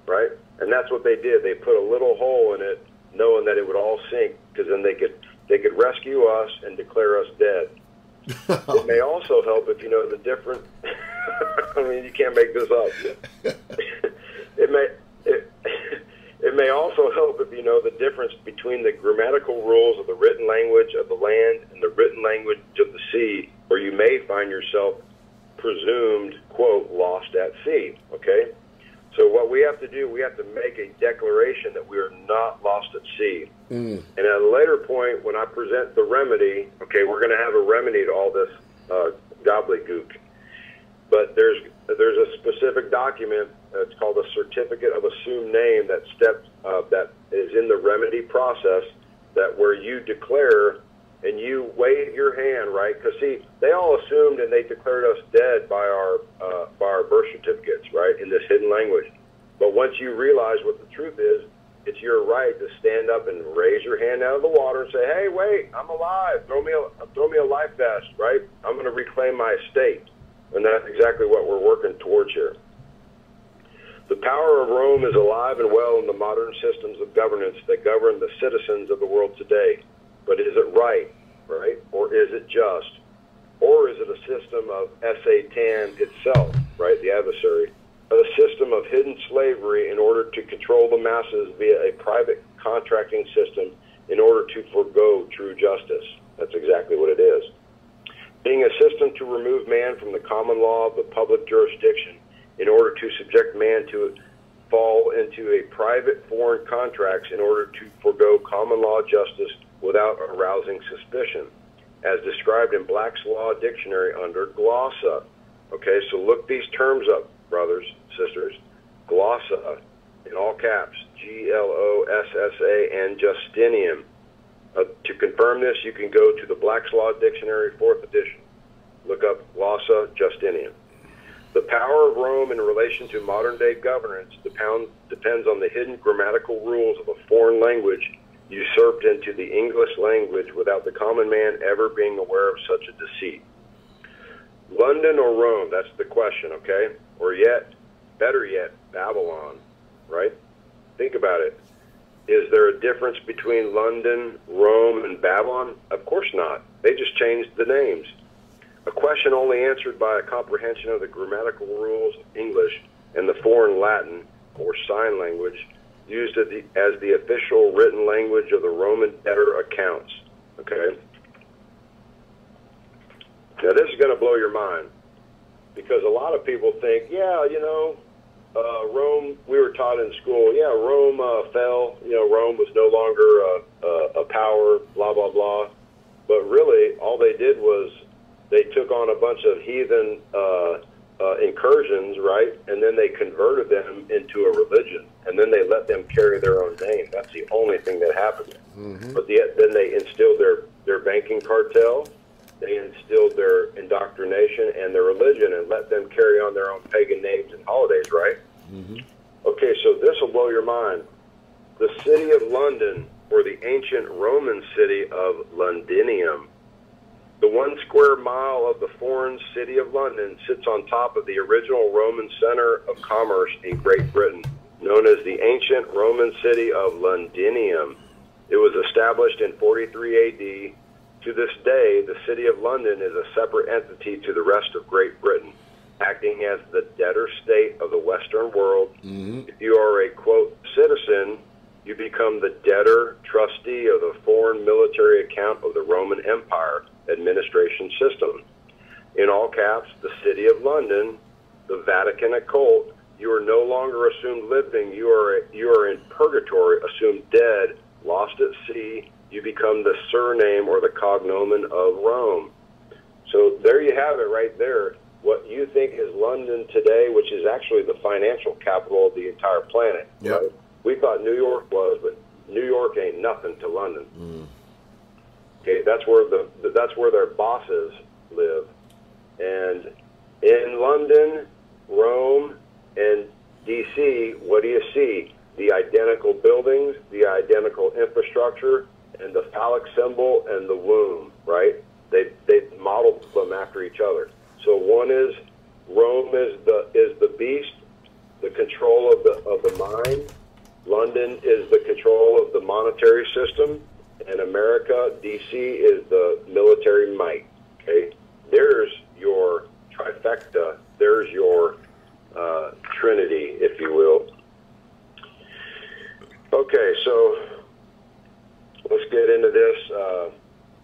right? And that's what they did. They put a little hole in it knowing that it would all sink, because then they could rescue us and declare us dead. It may also help if you know the different. I mean, you can't make this up. It may also help if you know the difference between the grammatical rules of the written language of the land and the written language of the sea, or you may find yourself presumed, quote, lost at sea. Okay? So what we have to do, we have to make a declaration that we are not lost at sea. And at a later point, when I present the remedy, okay, we're going to have a remedy to all this gobbledygook. But there's a specific document It's called a certificate of assumed name. That is in the remedy process, that where you declare and you wave your hand, right? Because see, they all assumed and they declared us dead by our birth certificates, right? In this hidden language. But once you realize what the truth is, it's your right to stand up and raise your hand out of the water and say, "Hey, wait, I'm alive. Throw me a life vest, right? I'm going to reclaim my estate." And that's exactly what we're working towards here. The power of Rome is alive and well in the modern systems of governance that govern the citizens of the world today. But is it right? Or is it just? Or is it a system of Satan itself, right, the adversary? A system of hidden slavery in order to control the masses via a private contracting system in order to forego true justice. That's exactly what it is. Being a system to remove man from the common law of the public jurisdiction in order to subject man to fall into a private foreign contracts in order to forego common law justice without arousing suspicion, as described in Black's Law Dictionary under glossa. Okay, so look these terms up, brothers, sisters. Glossa, in all caps, Glossa, and Justinian. To confirm this, you can go to the Black's Law Dictionary, 4th edition. Look up glossa, Justinian. The power of Rome in relation to modern-day governance depends on the hidden grammatical rules of a foreign language usurped into the English language without the common man ever being aware of such a deceit. London or Rome, that's the question, okay? Or yet, better yet, Babylon, right? Think about it. Is there a difference between London, Rome, and Babylon? Of course not. They just changed the names. A question only answered by a comprehension of the grammatical rules of English and the foreign Latin, or sign language, used as the official written language of the Roman debtor accounts. Okay? Now, this is going to blow your mind, because a lot of people think, yeah, Rome, we were taught in school, yeah, Rome fell, Rome was no longer a power, blah, blah, blah. But really, all they did was they took on a bunch of heathen incursions, right? And then they converted them into a religion. And then they let them carry their own name. That's the only thing that happened. Mm-hmm. But then they instilled their banking cartel. They instilled their indoctrination and their religion and let them carry on their own pagan names and holidays, right? Mm-hmm. Okay, so this will blow your mind. The city of London, or the ancient Roman city of Londinium, the 1 square mile of the foreign city of London sits on top of the original Roman center of commerce in Great Britain, known as the ancient Roman city of Londinium. It was established in 43 AD. To this day, the city of London is a separate entity to the rest of Great Britain, acting as the debtor state of the Western world. Mm-hmm. If you are a, quote, citizen, you become the debtor trustee of the foreign military account of the Roman Empire administration system. In all caps, the city of London, the Vatican occult, you are no longer assumed living. You are in purgatory, assumed dead, lost at sea. You become the surname or the cognomen of Rome. So there you have it right there. What you think is London today, which is actually the financial capital of the entire planet. Yep. Right? We thought New York was, but New York ain't nothing to London. Mm. Okay, that's where their bosses live. And in London, Rome, and D.C., what do you see? The identical buildings, the identical infrastructure, and the phallic symbol and the womb, right? They modeled them after each other. So one is Rome is the beast, the control of the mind. London is the control of the monetary system, and America, D.C., is the military might. Okay, there's your trifecta. There's your trinity, if you will. Okay, so let's get into this.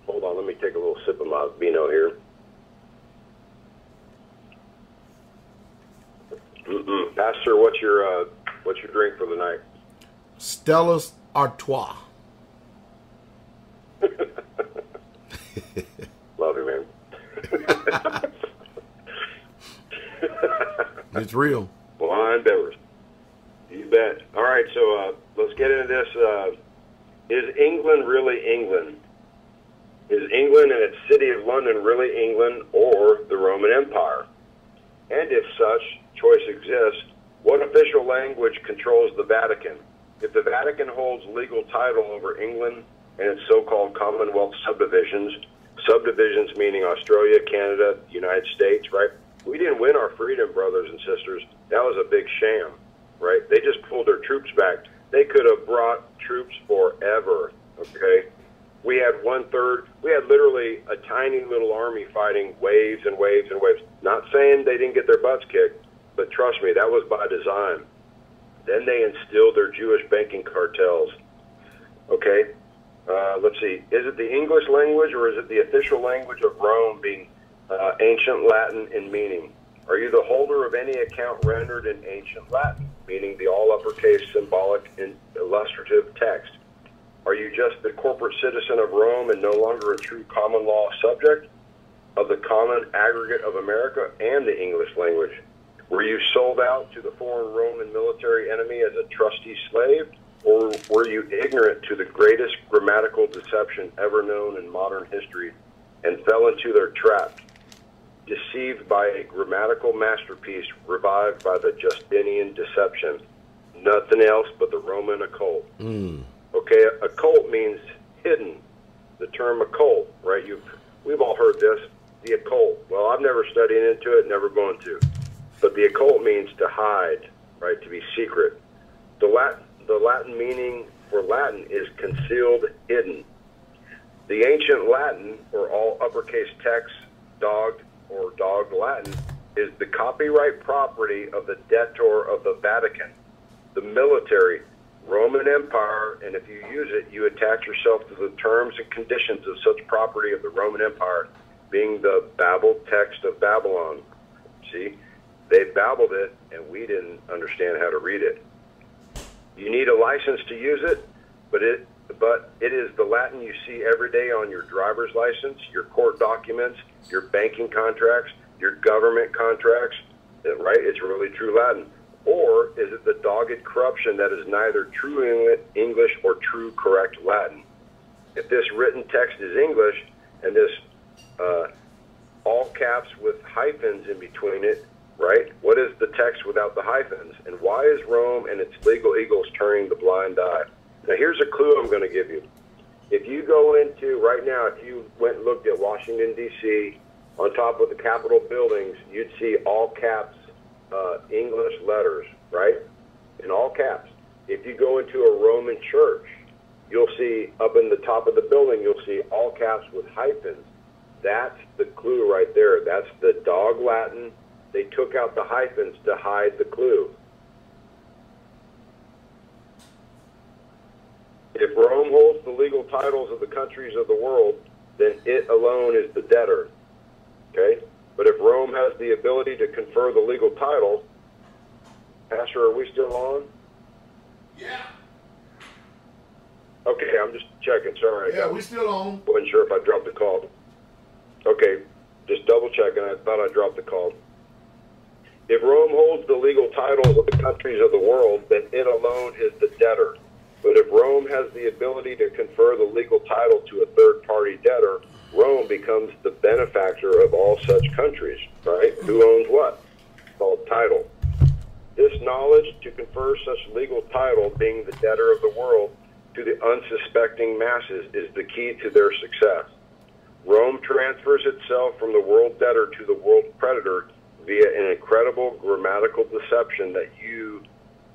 Hold on, let me take a little sip of my vino here. Pastor, what's your drink for the night? Stella's Artois. Love you, man. It's real. Wine beverage. bet. All right, so let's get into this. Is England really England? Is England and its city of London really England or the Roman Empire? And if such choice exists, what official language controls the Vatican? If the Vatican holds legal title over England and its so-called Commonwealth subdivisions meaning Australia, Canada, United States, right? We didn't win our freedom, brothers and sisters. That was a big sham, right? They just pulled their troops back. They could have brought troops forever, okay? We had literally a tiny little army fighting waves and waves and waves. Not saying they didn't get their butts kicked, but trust me, that was by design. Then they instilled their Jewish banking cartels, okay? Let's see. Is it the English language or is it the official language of Rome, being ancient Latin in meaning? Are you the holder of any account rendered in ancient Latin, meaning the all uppercase symbolic and illustrative text? Are you just the corporate citizen of Rome and no longer a true common law subject of the common aggregate of America and the English language? Were you sold out to the foreign Roman military enemy as a trusty slave? Or were you ignorant to the greatest grammatical deception ever known in modern history and fell into their trap, deceived by a grammatical masterpiece revived by the Justinian deception? Nothing else but the Roman occult. Okay, occult means hidden. The term occult, right? We've all heard this, the occult. Well, I've never studied into it, never going to. But the occult means to hide, right, to be secret. The Latin meaning for Latin is concealed, hidden. The ancient Latin, or all uppercase text, dog Latin, is the copyright property of the debtor of the Vatican, the military, Roman Empire, and if you use it, you attach yourself to the terms and conditions of such property of the Roman Empire, being the babbled text of Babylon. See, they babbled it, and we didn't understand how to read it. You need a license to use it, but it is the Latin you see every day on your driver's license, your court documents, your banking contracts, your government contracts, right? It's really true Latin. Or is it the dogged corruption that is neither true English or true correct Latin? If this written text is English and this all caps with hyphens in between it, right? What is the text without the hyphens? And why is Rome and its legal eagles turning the blind eye? Now, here's a clue I'm going to give you. If you go into, right now, if you went and looked at Washington, D.C., on top of the Capitol buildings, you'd see all caps English letters, right? In all caps. If you go into a Roman church, you'll see up in the top of the building, you'll see all caps with hyphens. That's the clue right there. That's the dog Latin. They took out the hyphens to hide the clue. If Rome holds the legal titles of the countries of the world, then it alone is the debtor. Okay? But if Rome has the ability to confer the legal title, Pastor, are we still on? Yeah. Okay, I'm just checking. Sorry. Yeah, we still on. Wasn't sure if I dropped the call. Okay, just double checking. I thought I dropped the call. If Rome holds the legal titles of the countries of the world, then it alone is the debtor. But if Rome has the ability to confer the legal title to a third-party debtor, Rome becomes the benefactor of all such countries, right? Who owns what? It's called title. This knowledge to confer such legal title, being the debtor of the world, to the unsuspecting masses is the key to their success. Rome transfers itself from the world debtor to the world creditor via an incredible grammatical deception that you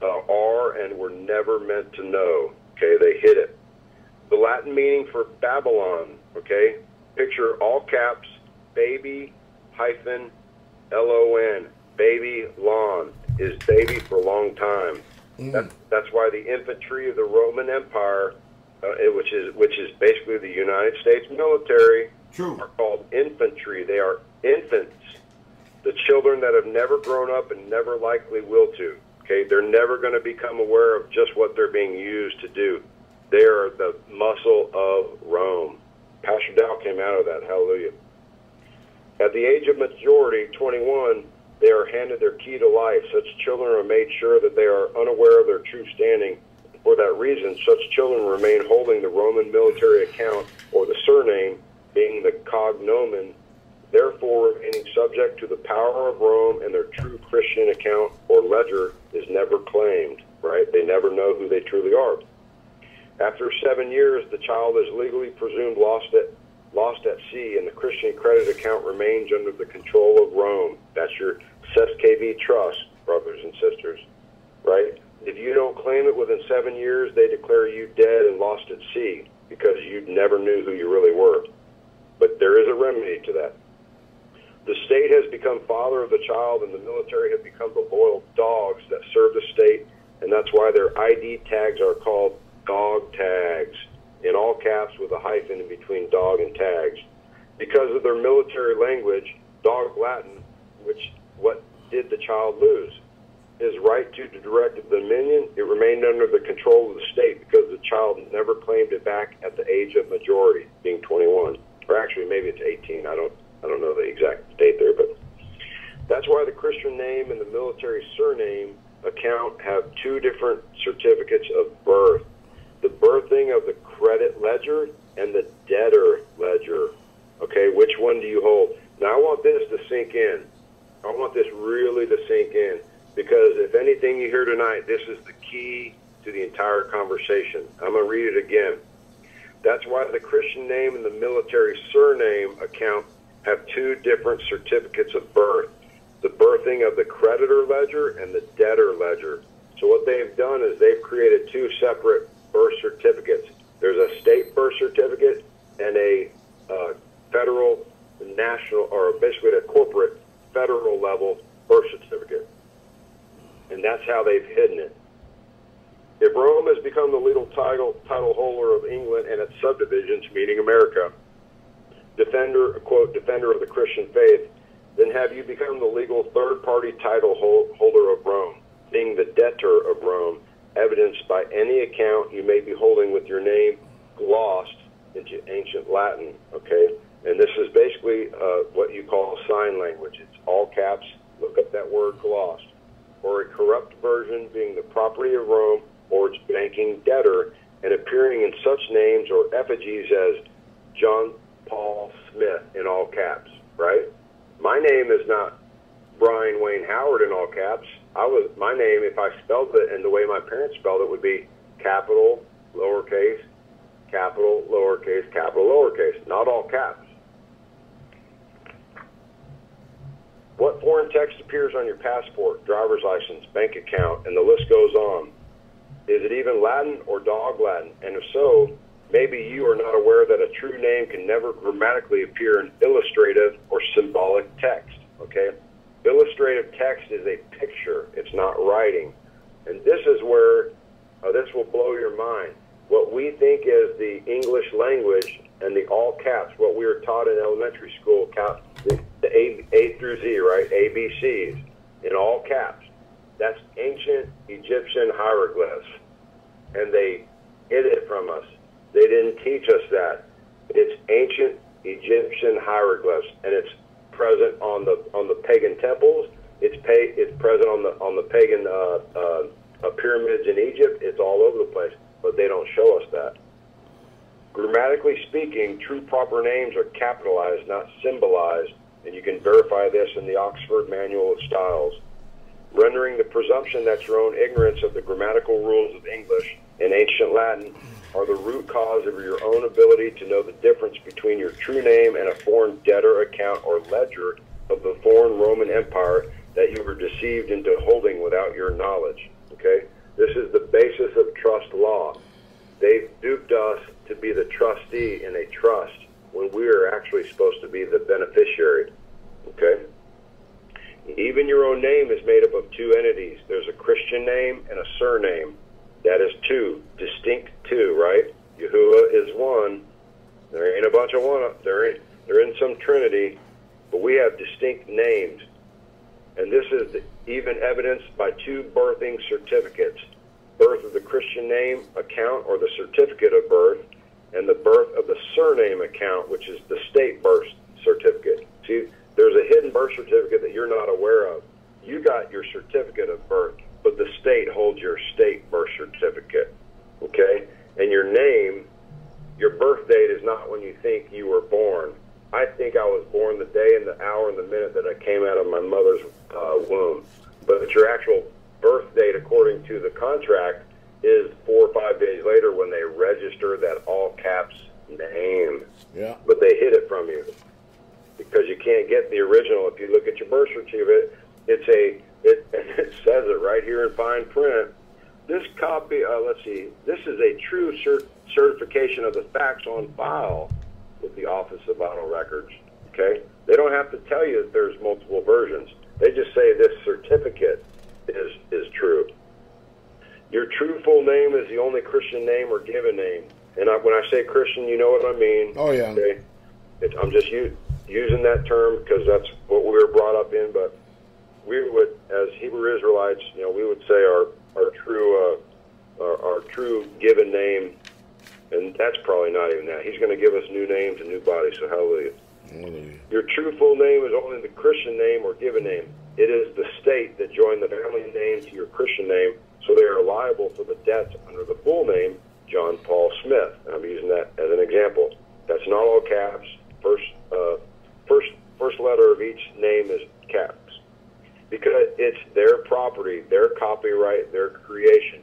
are and were never meant to know. Okay, they hid it. The Latin meaning for Babylon, okay, picture all caps, baby, hyphen, L-O-N, baby, lawn, is baby for a long time. That's why the infantry of the Roman Empire, which is basically the United States military, are called infantry. They are infants, the children that have never grown up and never likely will to. Okay, they're never going to become aware of just what they're being used to do. They are the muscle of Rome. Pastor Dowell came out of that. Hallelujah. At the age of majority, 21, they are handed their key to life. Such children are made sure that they are unaware of their true standing. For that reason, such children remain holding the Roman military account or the surname, being the cognomen, therefore remaining subject to the power of Rome, and their true Christian account or ledger is never claimed, right? They never know who they truly are. After 7 years, the child is legally presumed lost at sea, and the Christian credit account remains under the control of Rome. That's your SKV trust, brothers and sisters, right? If you don't claim it within 7 years, they declare you dead and lost at sea because you never knew who you really were. But there is a remedy to that. The state has become father of the child, and the military have become the loyal dogs that serve the state, and that's why their ID tags are called dog tags, in all caps with a hyphen in between dog and tags. Because of their military language, dog Latin, what did the child lose? His right to direct dominion, it remained under the control of the state because the child never claimed it back at the age of majority, being 21. Or actually, maybe it's 18. I don't know the exact date there, but that's why the Christian name and the military surname account have two different certificates of birth. The birthing of the credit ledger and the debtor ledger. Okay, which one do you hold? Now, I want this to sink in. I want this really to sink in, because if anything you hear tonight, this is the key to the entire conversation. I'm going to read it again. That's why the Christian name and the military surname account have two different certificates of birth. The birthing of the creditor ledger and the debtor ledger. So what they've done is they've created two separate birth certificates. There's a state birth certificate and a federal, national, or basically a corporate federal level birth certificate. And that's how they've hidden it. If Rome has become the legal title holder of England and its subdivisions, meaning America, quote, defender of the Christian faith, then have you become the legal third-party title holder of Rome, being the debtor of Rome, evidenced by any account you may be holding with your name glossed into ancient Latin, okay? And this is basically what you call sign language. It's all caps. Look up that word glossed. Or a corrupt version being the property of Rome or its banking debtor, and appearing in such names or effigies as John Paul Smith in all caps, right? My name is not Brian Wayne Howard in all caps. My name, if I spelled it and the way my parents spelled it, would be capital, lowercase, capital, lowercase, capital, lowercase, not all caps. What foreign text appears on your passport, driver's license, bank account, and the list goes on? Is it even Latin or dog Latin? And if so, maybe you are not aware that a true name can never grammatically appear in illustrative or symbolic text, okay? Illustrative text is a picture. It's not writing. And this is where, this will blow your mind. What we think is the English language and the all caps, what we were taught in elementary school, the A through Z, right? ABCs, in all caps. That's ancient Egyptian hieroglyphs. And they hid it from us. They didn't teach us that. It's ancient Egyptian hieroglyphs, and it's present on the pagan temples. It's present on the pagan pyramids in Egypt. It's all over the place, but they don't show us that. Grammatically speaking, true proper names are capitalized, not symbolized, and you can verify this in the Oxford Manual of Styles. Rendering the presumption that your own ignorance of the grammatical rules of English and ancient Latin are the root cause of your own ability to know the difference between your true name and a foreign debtor account or ledger of the foreign Roman Empire that you were deceived into holding without your knowledge. Okay? This is the basis of trust law. They've duped us to be the trustee in a trust when we are actually supposed to be the beneficiary. Okay? Even your own name is made up of two entities. There's a Christian name and a surname. That is two, distinct two, right? Yahuwah is one. There ain't a bunch of one. They're in some trinity, but we have distinct names. And this is even evidenced by two birthing certificates. Birth of the Christian name account, or the certificate of birth, and the birth of the surname account, which is the state birth certificate. See, There's a hidden birth certificate that you're not aware of. You got your certificate of birth, but the state holds your state birth certificate, okay? And your name, your birth date is not when you think you were born. I think I was born the day and the hour and the minute that I came out of my mother's womb. But your actual birth date, according to the contract, is 4 or 5 days later when they register that all caps name. Yeah. But they hid it from you because you can't get the original. If you look at your birth certificate, it says it right here in fine print. This copy, let's see, this is a true certification of the facts on file with the Office of Vital Records. Okay, they don't have to tell you that there's multiple versions. They just say this certificate is true. Your true full name is the only Christian name or given name. And when I say Christian, you know what I mean. Oh, yeah. Okay? I'm just using that term because that's what we were brought up in. But we would, as Hebrew Israelites, we would say our true given name, and that's probably not even that. He's going to give us new names and new bodies, so hallelujah. Hallelujah. Your true full name is only the Christian name or given name. It is the state that joined the family name to your Christian name, so they are liable for the debts under the full name, John Paul Smith. I'm using that as an example. That's not all caps. First letter of each name is caps because it's their property, their copyright, their creation.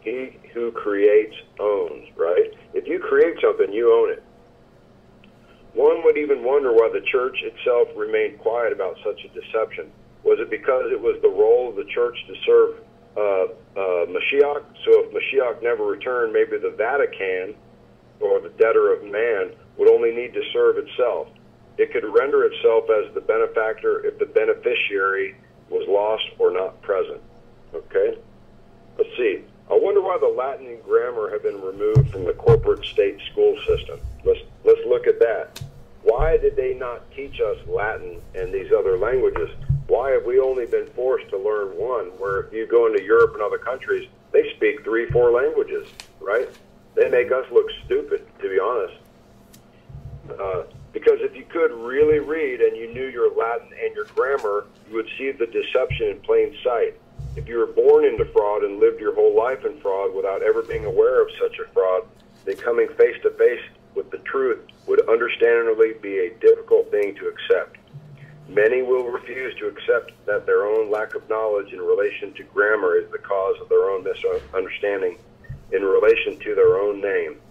He who creates owns, right? If you create something, you own it. One would even wonder why the church itself remained quiet about such a deception. Was it because it was the role of the church to serve Mashiach? So if Mashiach never returned, maybe the Vatican, or the debtor of man, would only need to serve itself. It could render itself as the benefactor if the beneficiary was lost or not present. Okay? Let's see. I wonder why the Latin and grammar have been removed from the corporate state school system. Let's look at that. Why did they not teach us Latin and these other languages? Why have we only been forced to learn one, where if you go into Europe and other countries, they speak 3, 4 languages, right? They make us look stupid, to be honest. Because if you could really read and you knew your Latin and your grammar, you would see the deception in plain sight. If you were born into fraud and lived your whole life in fraud without ever being aware of such a fraud, then coming face to face with the truth would understandably be a difficult thing to accept. Many will refuse to accept that their own lack of knowledge in relation to grammar is the cause of their own misunderstanding in relation to their own name.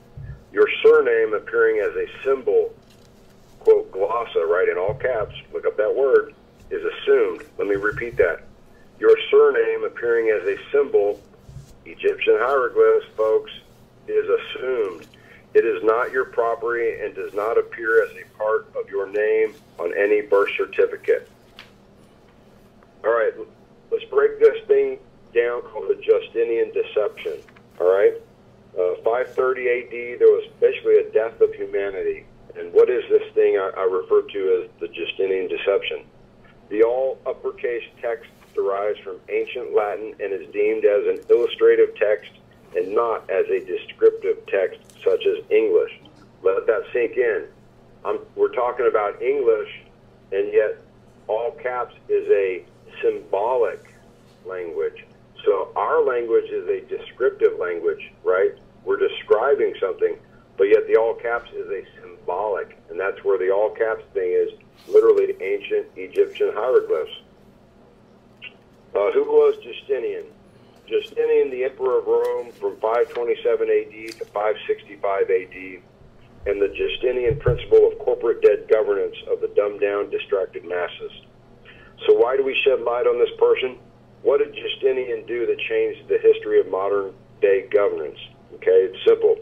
Your surname appearing as a symbol, quote, glossa, right, in all caps, look up that word, is assumed. Let me repeat that. Your surname appearing as a symbol, Egyptian hieroglyphs, folks, is assumed. It is not your property and does not appear as a part of your name on any birth certificate. All right, let's break this thing down called the Justinian deception. All right, 530 AD, there was basically a death of humanity. And what is this thing I refer to as the Justinian deception? The all uppercase text derives from ancient Latin and is deemed as an illustrative text and not as a descriptive text such as English. Let that sink in. We're talking about English, and yet all caps is a symbolic language. So our language is a descriptive language, right? We're describing something, but yet the all caps is a symbolic, and that's where the all caps thing is, literally ancient Egyptian hieroglyphs. Who was Justinian? Justinian, the emperor of Rome, from 527 AD to 565 AD, and the Justinian principle of corporate dead governance of the dumbed-down, distracted masses. So why do we shed light on this person? What did Justinian do that changed the history of modern-day governance? Okay, it's simple.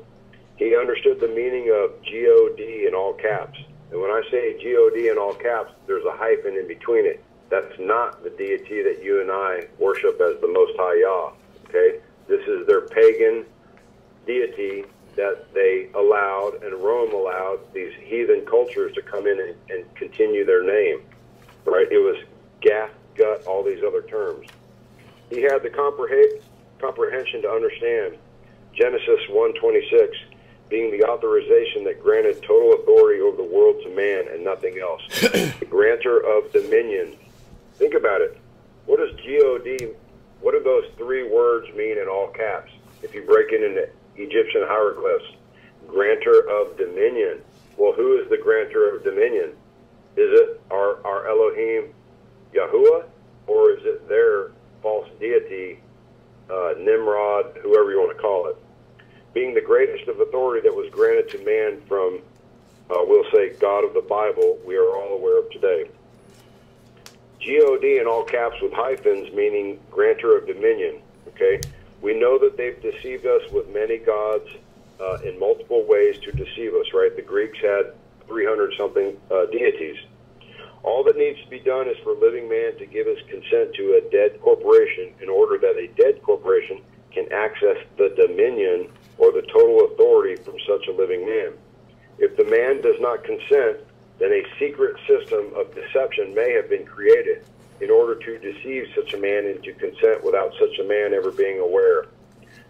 He understood the meaning of G-O-D in all caps. And when I say G-O-D in all caps, there's a hyphen in between it. That's not the deity that you and I worship as the Most High Yah. Okay? This is their pagan deity that they allowed, and Rome allowed these heathen cultures to come in and continue their name. Right? It was Gath, Gut, all these other terms. He had the comprehension to understand. Genesis 1:26. being the authorization that granted total authority over the world to man and nothing else. The grantor of dominion. Think about it. What does G-O-D, what do those three words mean in all caps? If you break it into Egyptian hieroglyphs, grantor of dominion. Well, who is the grantor of dominion? Is it our Elohim Yahuwah, or is it their false deity, Nimrod, whoever you want to call it? Being the greatest of authority that was granted to man from, we'll say, God of the Bible, we are all aware of today. G-O-D in all caps with hyphens, meaning grantor of dominion, okay? We know that they've deceived us with many gods in multiple ways to deceive us, right? The Greeks had 300-something deities. All that needs to be done is for living man to give his consent to a dead corporation in order that a dead corporation can access the dominion or the total authority from such a living man. If the man does not consent, then a secret system of deception may have been created in order to deceive such a man into consent without such a man ever being aware.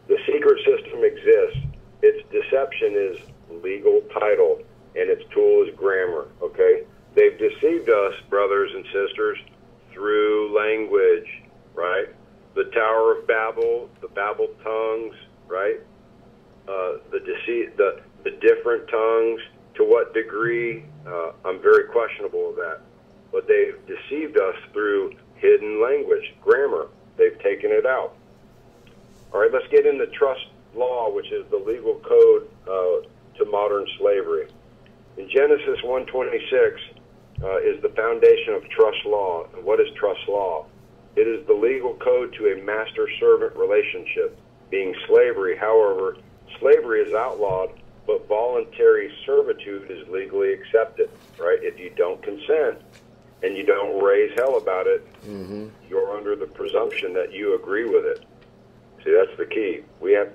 The secret system exists. Its deception is legal title, and its tool is grammar, okay? They've deceived us, brothers and sisters, through language, right? The Tower of Babel, the babbled tongues, right? The different tongues. To what degree? I'm very questionable of that. But they've deceived us through hidden language, grammar. They've taken it out. All right, let's get into trust law, which is the legal code to modern slavery. In Genesis 1:26 is the foundation of trust law. And what is trust law? It is the legal code to a master-servant relationship. Being slavery, however, slavery is outlawed, but voluntary servitude is legally accepted, right? If you don't consent and you don't raise hell about it, you're under the presumption that you agree with it. See, that's the key. We have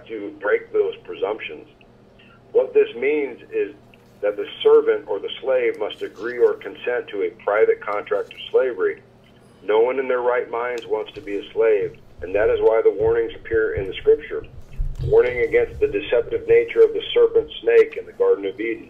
to break those presumptions. What this means is that the servant or the slave must agree or consent to a private contract of slavery. No one in their right minds wants to be a slave, and that is why the warnings appear in the Scripture. Warning against the deceptive nature of the serpent snake in the Garden of Eden,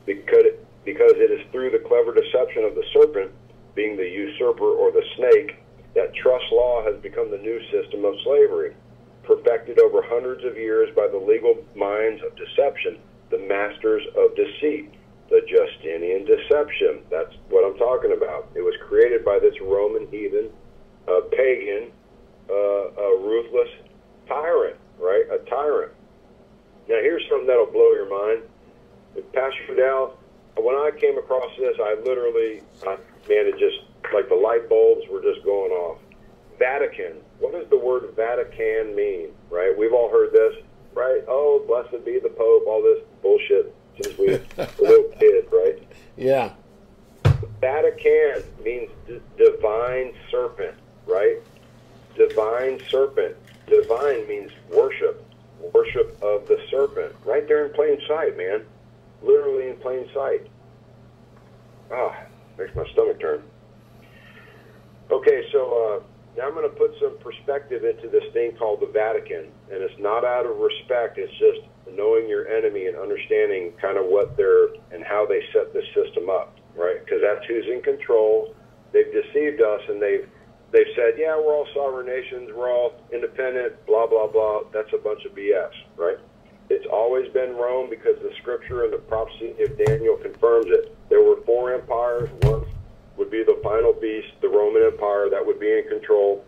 because it is through the clever deception of the serpent, being the usurper or the snake, that trust law has become the new system of slavery, perfected over hundreds of years by the legal minds of deception, the masters of deceit, the Justinian deception. That's what I'm talking about. It was created by this Roman heathen, pagan, ruthless tyrant. Right? A tyrant. Now, here's something that'll blow your mind. Pastor Dowell, when I came across this, I literally, it just, like the light bulbs were just going off. Vatican. What does the word Vatican mean? Right? We've all heard this, right? Oh, blessed be the Pope, all this bullshit since we were little kids, right? Yeah. Vatican means divine serpent, right? Divine serpent. Divine means worship. Worship of the serpent. Right there in plain sight, man. Literally in plain sight. Makes my stomach turn. Okay, so now I'm going to put some perspective into this thing called the Vatican. And it's not out of respect. It's just knowing your enemy and understanding kind of what they're and how they set this system up, right? Because that's who's in control. They've deceived us, and they've said, yeah, we're all sovereign nations, we're all independent, blah, blah, blah. That's a bunch of BS, right? It's always been Rome because the scripture and the prophecy of Daniel confirms it. There were 4 empires. One would be the final beast, the Roman Empire, that would be in control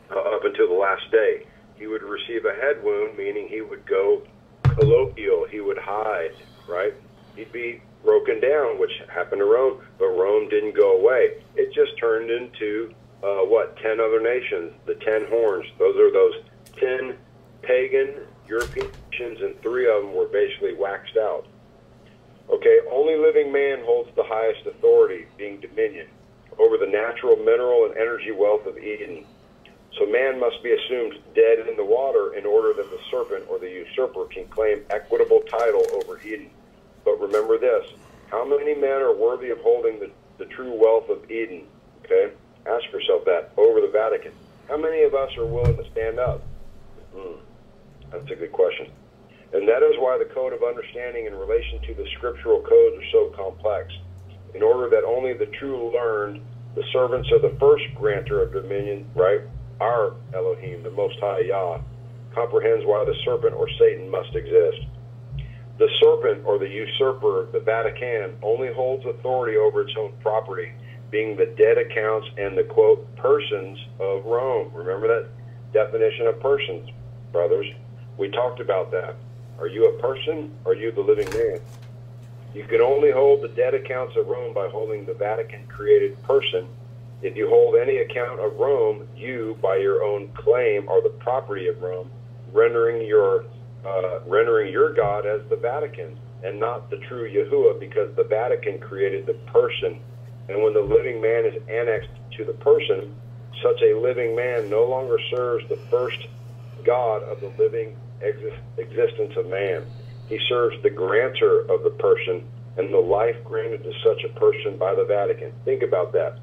up until the last day. He would receive a head wound, meaning he would go colloquial, he would hide, right? He'd be broken down, which happened to Rome, but Rome didn't go away. It just turned into 10 other nations, the 10 horns. Those are those 10 pagan European nations, and 3 of them were basically waxed out. Okay, only living man holds the highest authority, being dominion, over the natural mineral and energy wealth of Eden. So man must be assumed dead in the water in order that the serpent or the usurper can claim equitable title over Eden. But remember this, how many men are worthy of holding the true wealth of Eden? Okay? Ask yourself that over the Vatican. How many of us are willing to stand up? That's a good question. And that is why the code of understanding in relation to the scriptural codes are so complex, in order that only the true learned, the servants of the first grantor of dominion, right, our Elohim, the Most High Yah, comprehends why the serpent or Satan must exist. The serpent or the usurper, the Vatican, only holds authority over its own property, being the dead accounts and the, quote, persons of Rome. Remember that definition of persons, brothers? We talked about that. Are you a person? Or are you the living man? You can only hold the dead accounts of Rome by holding the Vatican-created person. If you hold any account of Rome, you, by your own claim, are the property of Rome, rendering your God as the Vatican and not the true Yahuwah, because the Vatican created the person. And when the living man is annexed to the person, such a living man no longer serves the first God of the living existence of man. He serves the grantor of the person and the life granted to such a person by the Vatican. Think about that.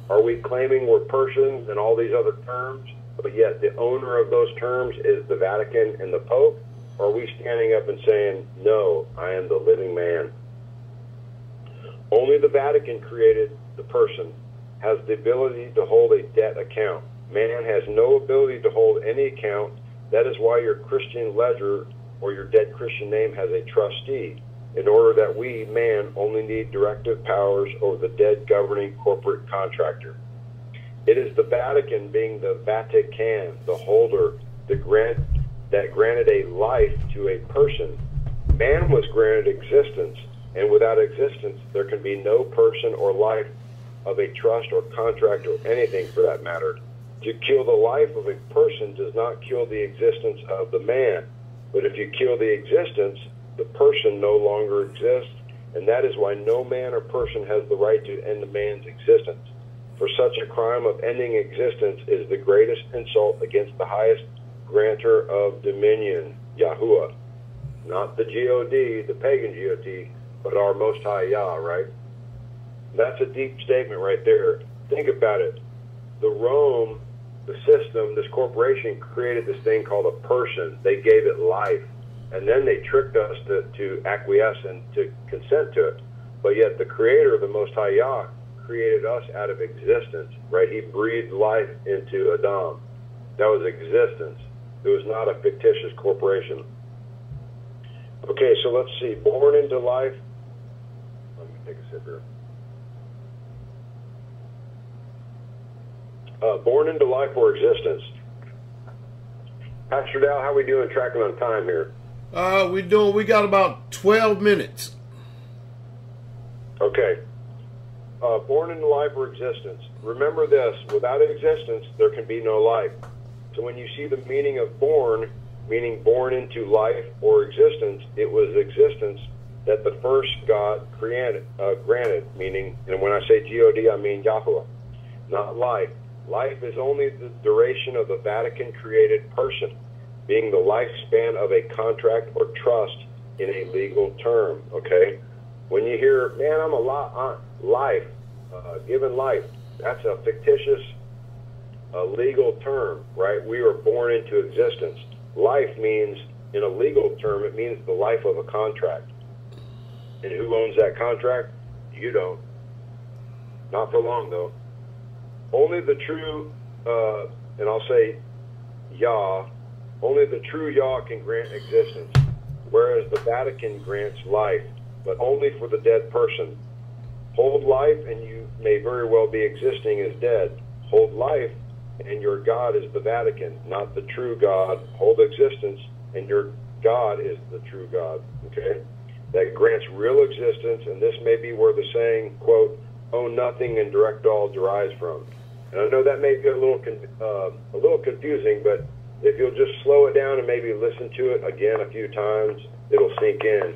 Are we claiming we're persons and all these other terms, but yet the owner of those terms is the Vatican and the Pope? Or are we standing up and saying, no, I am the living man? Only the Vatican created the person, has the ability to hold a debt account. Man has no ability to hold any account. That is why your Christian ledger or your dead Christian name has a trustee, in order that we, man, only need directive powers over the dead governing corporate contractor. It is the Vatican, being the Vatican, the holder, that granted a life to a person. Man was granted existence, and without existence, there can be no person or life of a trust or contract or anything for that matter. To kill the life of a person does not kill the existence of the man. But if you kill the existence, the person no longer exists, and that is why no man or person has the right to end a man's existence. For such a crime of ending existence is the greatest insult against the highest grantor of dominion, Yahuwah. Not the God, the pagan God, but our Most High Yah, right? That's a deep statement right there. Think about it. The Rome, the system, this corporation created this thing called a person. They gave it life. And then they tricked us to acquiesce and to consent to it. But yet the creator, the Most High Yah, created us out of existence, right? He breathed life into Adam. That was existence. It was not a fictitious corporation. Okay, so let's see. Born into life. Let me take a sip here. Born into life or existence. Pastor Dow, how we doing tracking on time here? We got about 12 minutes. Okay. Born into life or existence. Remember this, without existence, there can be no life. So when you see the meaning of born, meaning born into life or existence, it was existence that the first God granted, meaning, and when I say God, I mean Yahuwah, not life. Life is only the duration of the Vatican-created person, being the lifespan of a contract or trust in a legal term, okay? When you hear, man, I'm life, given life, that's a fictitious legal term, right? We were born into existence. Life means, in a legal term, it means the life of a contract. And who owns that contract? You don't. Not for long, though. Only the true, and I'll say Yah, only the true Yah can grant existence, whereas the Vatican grants life, but only for the dead person. Hold life, and you may very well be existing as dead. Hold life, and your God is the Vatican, not the true God. Hold existence, and your God is the true God, okay? That grants real existence, and this may be where the saying, quote, own nothing and direct all derives from. And I know that may be a little confusing, but if you'll just slow it down and maybe listen to it again a few times, it'll sink in,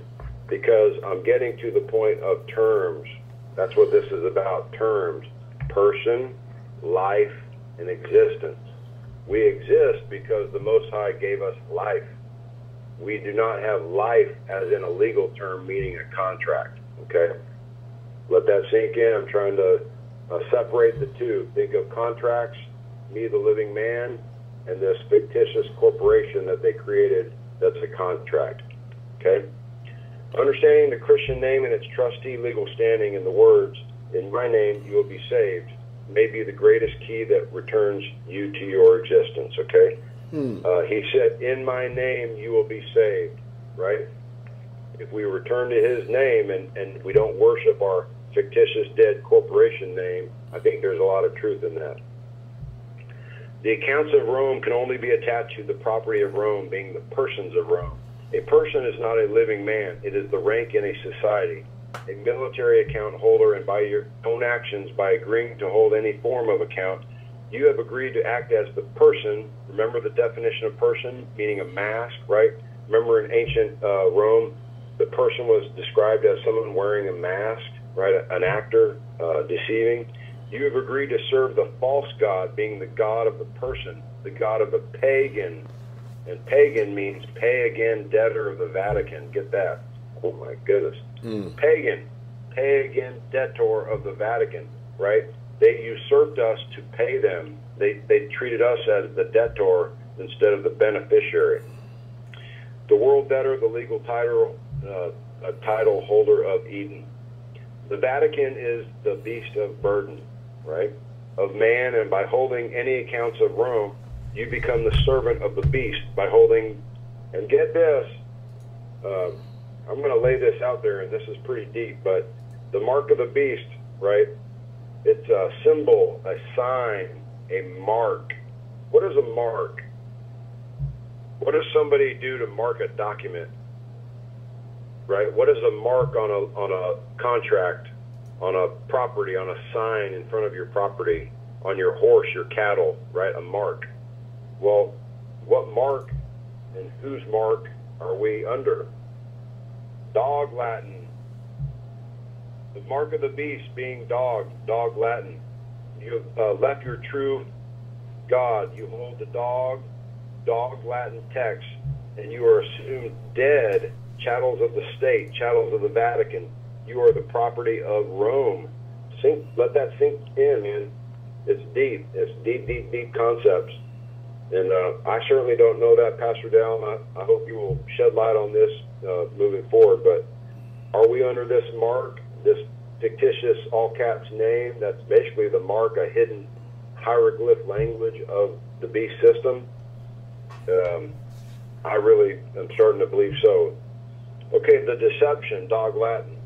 because I'm getting to the point of terms. That's what this is about, terms. Person, life, and existence. We exist because the Most High gave us life. We do not have life as in a legal term, meaning a contract, okay? Let that sink in. I'm trying to separate the two. Think of contracts, me the living man, and this fictitious corporation that they created That's a contract. Okay? Understanding the Christian name and its trustee legal standing in the words, "In my name you will be saved," may be the greatest key that returns you to your existence. Okay? He said, "In my name you will be saved," right? If we return to his name and we don't worship our fictitious dead corporation name, I think there's a lot of truth in that. The accounts of Rome can only be attached to the property of Rome, being the persons of Rome. A person is not a living man. It is the rank in a society. A military account holder, and by your own actions, by agreeing to hold any form of account, you have agreed to act as the person. Remember the definition of person, meaning a mask, right? Remember in ancient Rome, the person was described as someone wearing a mask, right? An actor deceiving. You have agreed to serve the false god, being the god of the person, the god of the pagan. And pagan means pay again debtor of the Vatican. Get that? Oh my goodness. Pagan, pay again debtor of the Vatican, right? They usurped us to pay them. They treated us as the debtor instead of the beneficiary. The world debtor, the legal title holder of Eden. The Vatican is the beast of burden, right, of man, and by holding any accounts of Rome, you become the servant of the beast by holding, and get this, I'm going to lay this out there, and this is pretty deep, but the mark of the beast, right, it's a symbol, a sign, a mark. What is a mark? What does somebody do to mark a document? Right? What is a mark on a contract, on a property, on a sign in front of your property, on your horse, your cattle, right? A mark. Well, what mark and whose mark are we under? Dog Latin. The mark of the beast being dog, dog Latin. You left your true God. You hold the dog Latin text, and you are assumed dead, chattels of the state, chattels of the Vatican. You are the property of Rome. Let that sink in, man. It's deep. It's deep concepts. And I certainly don't know that, Pastor Dowell. I hope you will shed light on this moving forward. But are we under this mark, this fictitious all-caps name that's basically the mark, a hidden hieroglyph language of the beast system? I really am starting to believe so. Okay, the deception, dog Latin.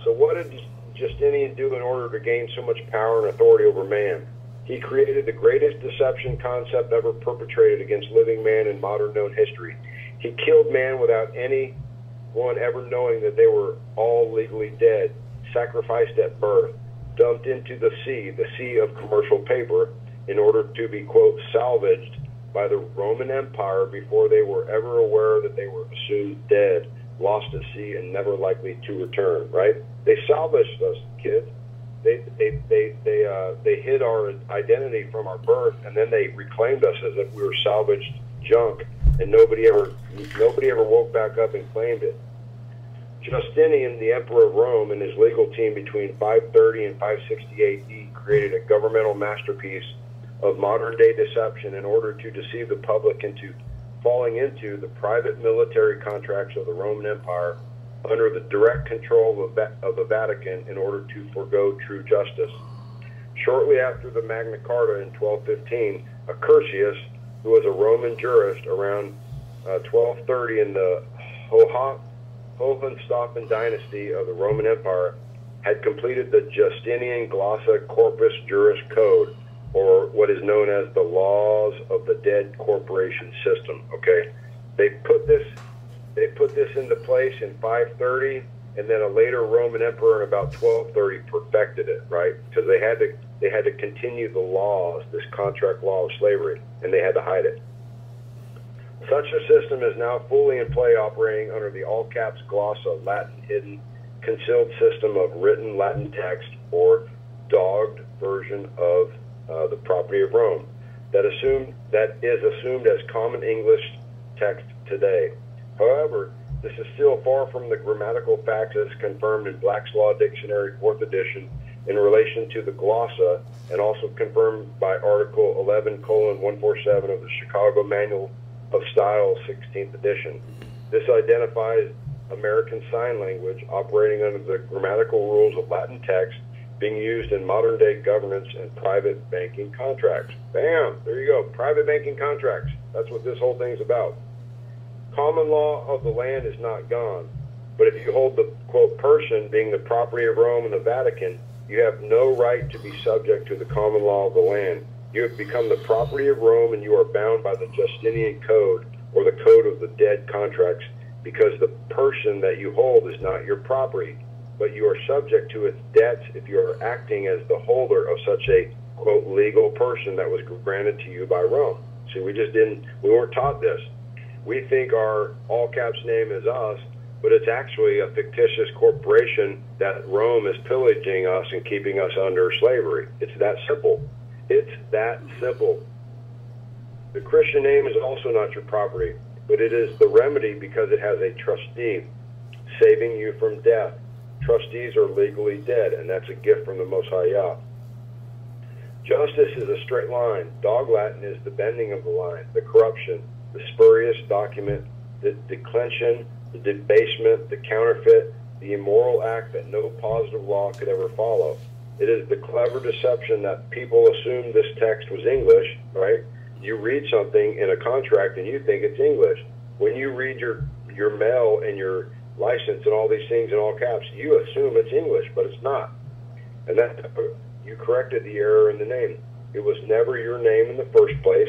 So what did Justinian do in order to gain so much power and authority over man? He created the greatest deception concept ever perpetrated against living man in modern known history. He killed man without anyone ever knowing that they were all legally dead, sacrificed at birth, dumped into the sea of commercial paper, in order to be, quote, salvaged by the Roman Empire before they were ever aware that they were assumed dead, lost at sea, and never likely to return, right? They salvaged us, kids. They hid our identity from our birth, and then they reclaimed us as if we were salvaged junk, and nobody ever woke back up and claimed it. Justinian, the emperor of Rome, and his legal team between 530 and 560 AD created a governmental masterpiece of modern-day deception in order to deceive the public into falling into the private military contracts of the Roman Empire under the direct control of the Vatican in order to forego true justice. Shortly after the Magna Carta in 1215, Accursius, who was a Roman jurist around 1230 in the Hohenstaufen dynasty of the Roman Empire, had completed the Justinian Glossa Corpus Juris Code, or what is known as the laws of the dead corporation system. Okay, they put this into place in 530, and then a later Roman emperor in about 1230 perfected it, right? Because they had to continue the laws, this contract law of slavery, and they had to hide it. Such a system is now fully in play, operating under the all-caps glossa, Latin hidden, concealed system of written Latin text, or dogged version of the property of Rome, that is assumed as common English text today. However, this is still far from the grammatical facts as confirmed in Black's Law Dictionary, 4th edition, in relation to the glossa, and also confirmed by Article 11:147 of the Chicago Manual of Style 16th edition. This identifies American Sign Language operating under the grammatical rules of Latin text being used in modern-day governance and private banking contracts. Bam! There you go. Private banking contracts. That's what this whole thing's about. Common law of the land is not gone, but if you hold the, quote, person being the property of Rome and the Vatican, you have no right to be subject to the common law of the land. You have become the property of Rome, and you are bound by the Justinian Code, or the Code of the Dead contracts, because the person that you hold is not your property, but you are subject to its debts if you are acting as the holder of such a, quote, legal person that was granted to you by Rome. See, we weren't taught this. We think our all caps name is us, but it's actually a fictitious corporation that Rome is pillaging us and keeping us under slavery. It's that simple. It's that simple. The Christian name is also not your property, but it is the remedy because it has a trustee saving you from death. Trustees are legally dead, and that's a gift from the Most High Yah. Justice is a straight line. Dog Latin is the bending of the line, the corruption, the spurious document, the declension, the debasement, the counterfeit, the immoral act that no positive law could ever follow. It is the clever deception that people assume this text was English, right? You read something in a contract and you think it's English. When you read your mail and your license and all these things in all caps, you assume it's English, but it's not. And that you corrected the error in the name. It was never your name in the first place.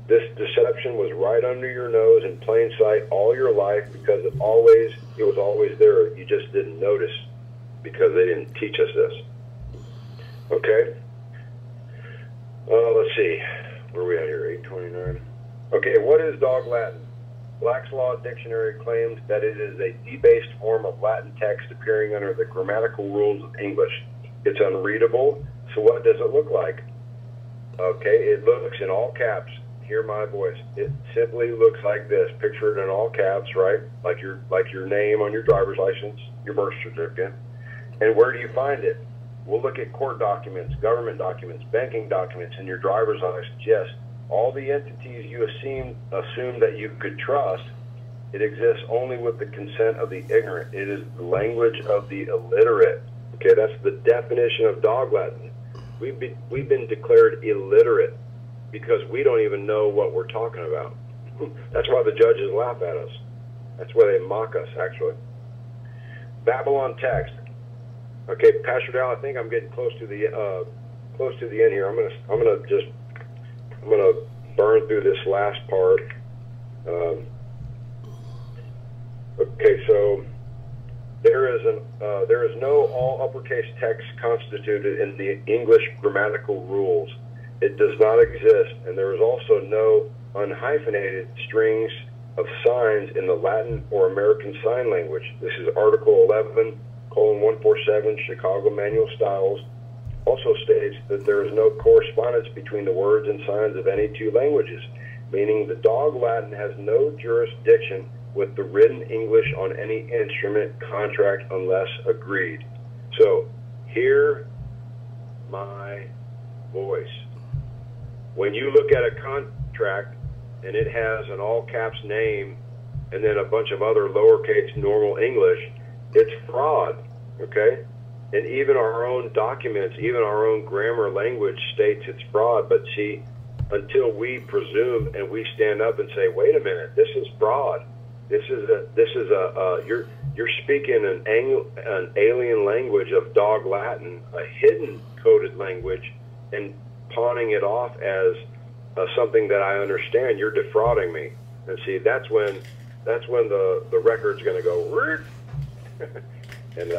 This deception was right under your nose in plain sight all your life because it was always there. You just didn't notice because they didn't teach us this. Okay? Let's see. Where are we at here? 829. Okay, what is Dog Latin? Black's Law Dictionary claims that it is a debased form of Latin text appearing under the grammatical rules of English. It's unreadable, so what does it look like? Okay, it looks in all caps. Hear my voice. It simply looks like this. Picture it in all caps, right? Like your name on your driver's license, your birth certificate. And where do you find it? We'll look at court documents, government documents, banking documents, and your driver's license. Yes, all the entities you assume that you could trust, it exists only with the consent of the ignorant. It is the language of the illiterate. Okay, that's the definition of Dog Latin. We've been declared illiterate because we don't even know what we're talking about. That's why the judges laugh at us. That's why they mock us, actually. Babylon text. Okay, Pastor Dowell, I think I'm getting close to the end here. I'm gonna burn through this last part. Okay, so there is no all uppercase text constituted in the English grammatical rules. It does not exist, and there is also no unhyphenated strings of signs in the Latin or American Sign Language. This is Article 11:147 Chicago Manual Styles. Also states that there is no correspondence between the words and signs of any two languages, meaning the Dog Latin has no jurisdiction with the written English on any instrument contract unless agreed. So, hear my voice. When you look at a contract and it has an all caps name and then a bunch of other lowercase normal English, it's fraud, okay? And even our own documents, even our own grammar language states it's fraud. But see, until we presume and we stand up and say, wait a minute, this is fraud. You're speaking an alien language of Dog Latin, a hidden coded language, and pawning it off as something that I understand. You're defrauding me. And see, that's when the record's going to go, and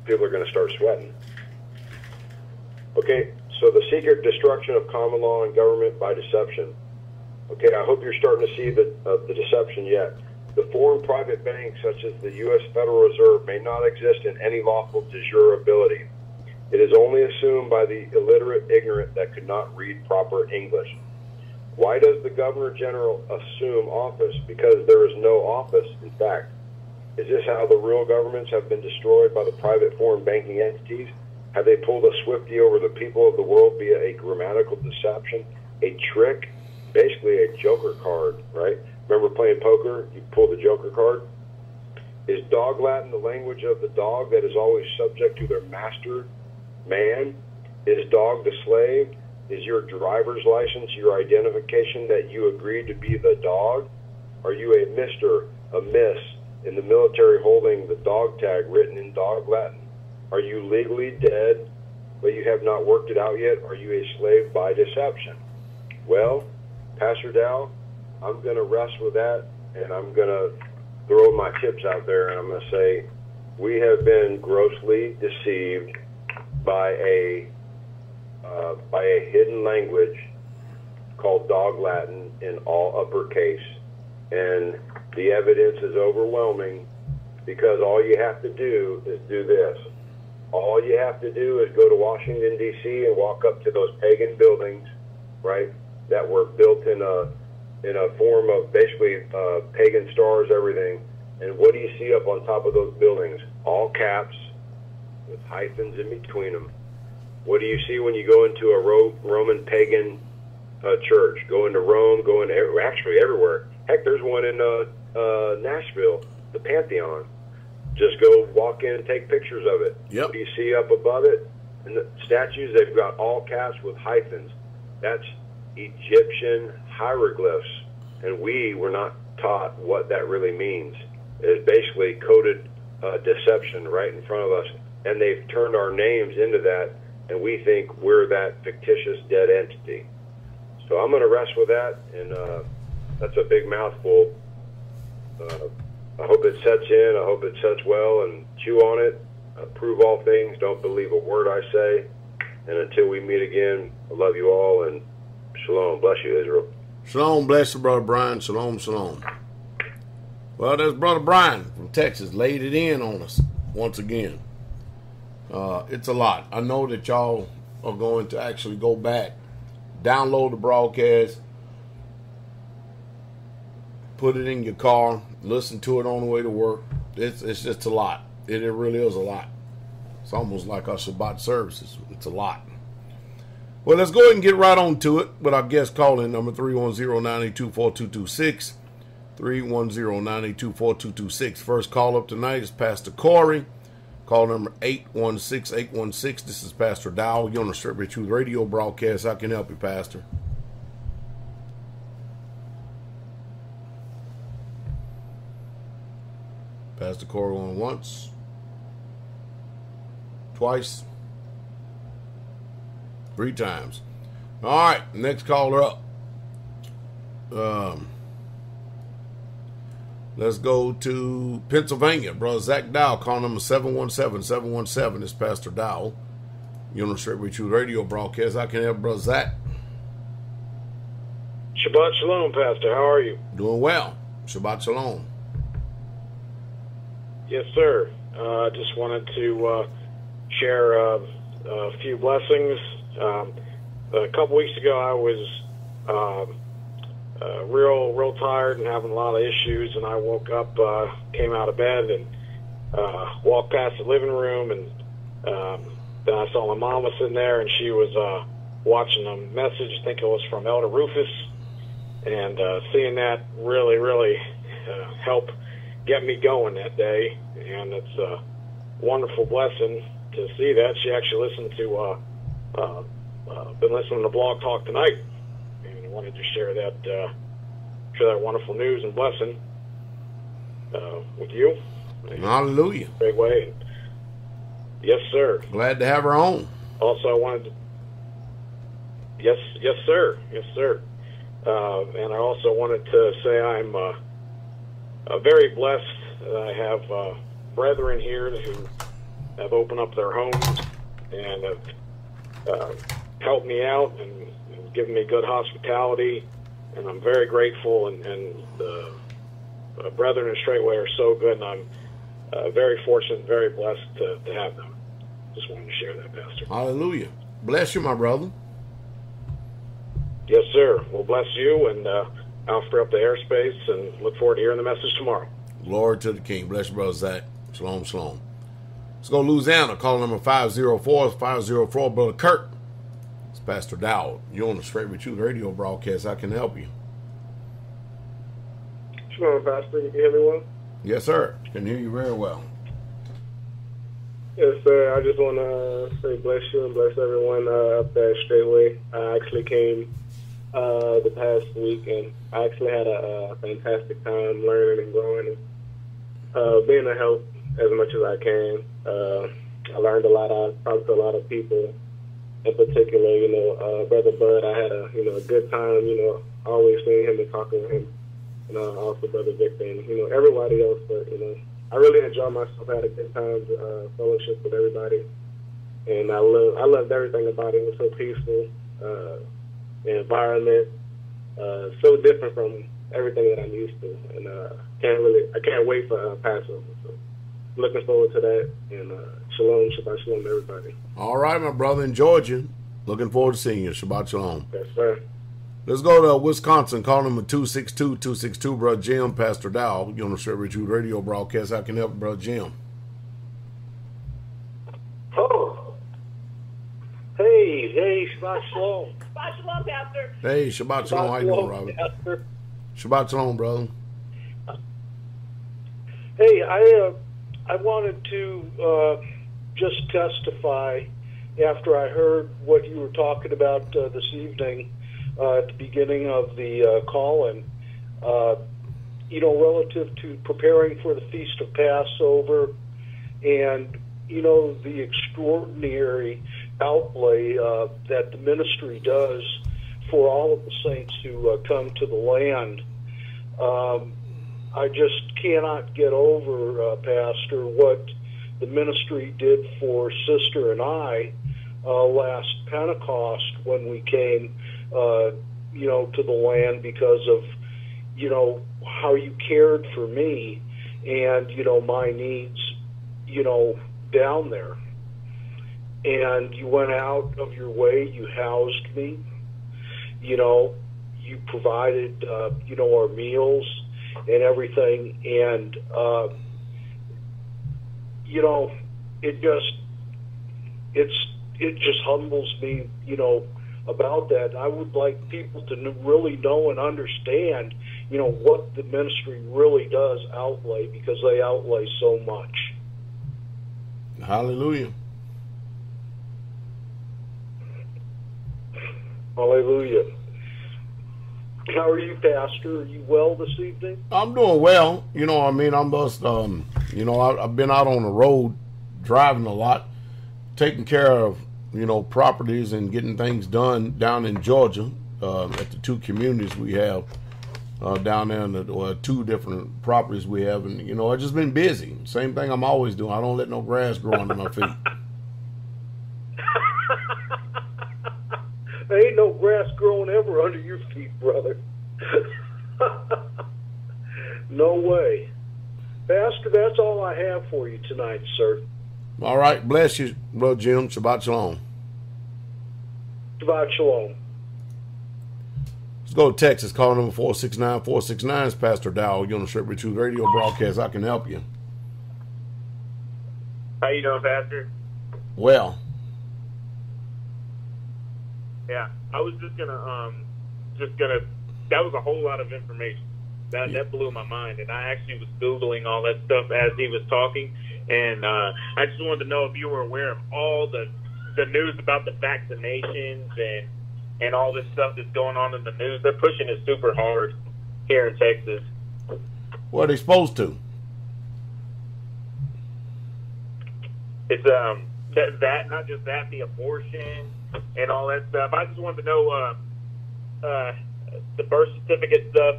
people are going to start sweating. Okay, so the secret destruction of common law and government by deception. Okay, I hope you're starting to see the deception yet. The foreign private banks, such as the U.S. Federal Reserve, may not exist in any lawful de jure ability. It is only assumed by the illiterate ignorant that could not read proper English. Why does the Governor General assume office? Because there is no office, in fact. Is this how the real governments have been destroyed by the private foreign banking entities? Have they pulled a Swifty over the people of the world via a grammatical deception, a trick, basically a joker card, right? Remember playing poker? You pull the Joker card. Is dog Latin the language of the dog that is always subject to their master, man? Is dog the slave? Is your driver's license your identification that you agreed to be the dog? Are you a Mr., a Miss in the military holding the dog tag written in dog Latin? Are you legally dead, but you have not worked it out yet? Are you a slave by deception? Well, Pastor Dow, I'm going to rest with that, and I'm going to throw my tips out there, and I'm going to say we have been grossly deceived by a hidden language called dog Latin in all uppercase, and the evidence is overwhelming, because all you have to do is do this. All you have to do is go to Washington, D.C. and walk up to those pagan buildings, right, that were built in a form of basically pagan stars, everything. And what do you see up on top of those buildings? All caps with hyphens in between them. What do you see when you go into a Roman pagan church? Go into Rome, actually everywhere. Heck, there's one in Nashville, the Pantheon. Just go walk in and take pictures of it. Yep. What do you see up above it? And the statues, they've got all caps with hyphens. That's Egyptian hieroglyphs. And we were not taught what that really means. It's basically coded deception right in front of us. And they've turned our names into that, and we think we're that fictitious dead entity. So I'm going to rest with that, and that's a big mouthful. I hope it sets in. I hope it sets well, and chew on it. Prove all things. Don't believe a word I say. And until we meet again, I love you all, and shalom. Bless you, Israel. Shalom, bless you, Brother Brian. Shalom, shalom. Well, there's Brother Brian from Texas. Laid it in on us once again. It's a lot. I know that y'all are going to actually go back, download the broadcast, put it in your car, listen to it on the way to work. It's just a lot. It really is a lot. It's almost like our Shabbat services. It's a lot. Well, let's go ahead and get right on to it with our guest calling number 310-982-4226. 310-982-4226. First call up tonight is Pastor Corey. Call number 816-816. This is Pastor Dowell. You're on the Straitway Truth radio broadcast. How can I help you, Pastor? Pastor Corey on once. Twice. 3 times. All right, next caller up. Let's go to Pennsylvania. Brother Zach Dowell, call number 717-717. It's Pastor Dowell. You're on the Straitway Truth radio broadcast. I can help Brother Zach. Shabbat Shalom, Pastor. How are you? Doing well. Shabbat Shalom. Yes, sir. I just wanted to share a few blessings. A couple weeks ago, I was real tired and having a lot of issues, and I woke up, came out of bed, and walked past the living room, and then I saw my mama sitting there, and she was watching a message. I think it was from Elder Rufus, and seeing that really helped get me going that day, and it's a wonderful blessing to see that. She actually listened to been listening to Blog Talk tonight, and I wanted to share that wonderful news and blessing with you. Hallelujah. Great way. Yes, sir. Glad to have her on. Also, I wanted to, yes, sir. And I also wanted to say I'm very blessed that I have brethren here who have opened up their homes and have helped me out and given me good hospitality, and I'm very grateful, and the brethren in Straitway are so good, and I'm very fortunate and very blessed to have them. Just wanted to share that, Pastor. Hallelujah. Bless you, my brother. Yes, sir. Well, bless you, and I'll free up the airspace and look forward to hearing the message tomorrow. Glory to the King. Bless you, brother Zach. Shalom, shalom. Let's go to Louisiana. Call number 504. 504, Brother Kirk. It's Pastor Dowell. You're on the Straitway Truth radio broadcast. I can help you. Shalom, Pastor. You can hear me well? Yes, sir. Can hear you very well. Yes, sir. I just want to say bless you and bless everyone up there at Straitway. I actually came the past week, and I actually had a fantastic time learning and growing and being a help as much as I can. I learned a lot. I talked to a lot of people. In particular, Brother Bud, I had a good time, always seeing him and talking with him. And also Brother Victor and, everybody else. But, I really enjoyed myself. I had a good time, fellowship with everybody. And I loved everything about it. It was so peaceful. The environment, so different from everything that I'm used to. And I can't wait for Passover. So looking forward to that. And shalom, Shabbat shalom, everybody. All right, my brother, in Georgia. Looking forward to seeing you. Shabbat shalom. Yes, sir. Let's go to Wisconsin. Call number 262-262, Brother Jim, Pastor Dowell. You're on the Straitway Truth radio broadcast. How can I help, Brother Jim? Oh. Hey, Shabbat Shalom. Shabbat Shalom, Pastor. Hey, Shabbat shalom. How you doing, Robert? Pastor. Shabbat shalom, brother. Hey, I wanted to just testify after I heard what you were talking about this evening at the beginning of the call-in, relative to preparing for the Feast of Passover and, the extraordinary outlay that the ministry does for all of the saints who come to the land. I just cannot get over, Pastor, what the ministry did for Sister and I last Pentecost when we came, to the land because of, how you cared for me and, my needs, down there. And you went out of your way, you housed me, you provided, our meals and everything. And, it just humbles me, about that. I would like people to really know and understand, what the ministry really does outlay, because they outlay so much. Hallelujah. Hallelujah. How are you, Pastor? Are you well this evening? I'm doing well. I'm just, I've been out on the road driving a lot, taking care of, properties and getting things done down in Georgia at the two communities we have down there, in the two different properties we have. And, I've just been busy. Same thing I'm always doing. I don't let no grass grow under my feet. There ain't no grass growing ever under your feet, brother. No way. Pastor, that's all I have for you tonight, sir. All right. Bless you, Brother Jim. Shabbat shalom. Shabbat shalom. Let's go to Texas. Call number 469-469 is Pastor Dowell. You're on the Straitway Truth radio broadcast. I can help you. How you doing, Pastor? Well. Yeah, I was just gonna, that was a whole lot of information. That blew my mind, and I actually was Googling all that stuff as he was talking, and I just wanted to know if you were aware of all the news about the vaccinations and all this stuff that's going on in the news. They're pushing it super hard here in Texas. What are they supposed to? It's that not just that, the abortion and all that stuff. I just wanted to know the birth certificate stuff.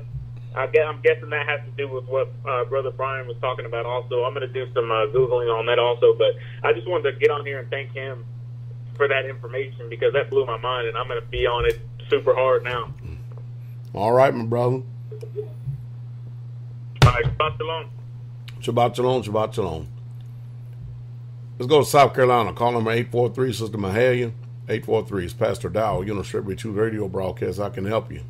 I'm guessing that has to do with what Brother Brian was talking about also. I'm going to do some Googling on that also, but I just wanted to get on here and thank him for that information because that blew my mind, and I'm going to be on it super hard now. All right, my brother. All right, Shabbat shalom. Shabbat shalom, Shabbat shalom. Let's go to South Carolina. Call number 843, Sister Mahalia. 843 is Pastor Dowell. You're on the Straitway Truth radio broadcast. I can help you.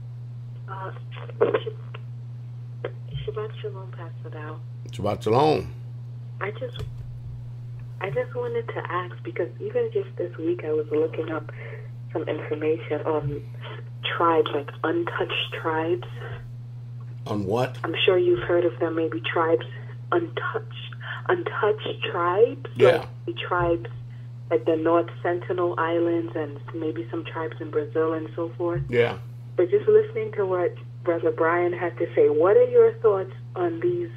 Shabbat shalom, Pastor Dowell. Shabbat shalom. I just wanted to ask, because even just this week I was looking up some information on tribes, like untouched tribes. On what? I'm sure you've heard of them, maybe tribes, untouched tribes. Yeah. Like the tribes like the North Sentinel Islands and maybe some tribes in Brazil and so forth. Yeah. But just listening to what Brother Brian had to say, what are your thoughts on these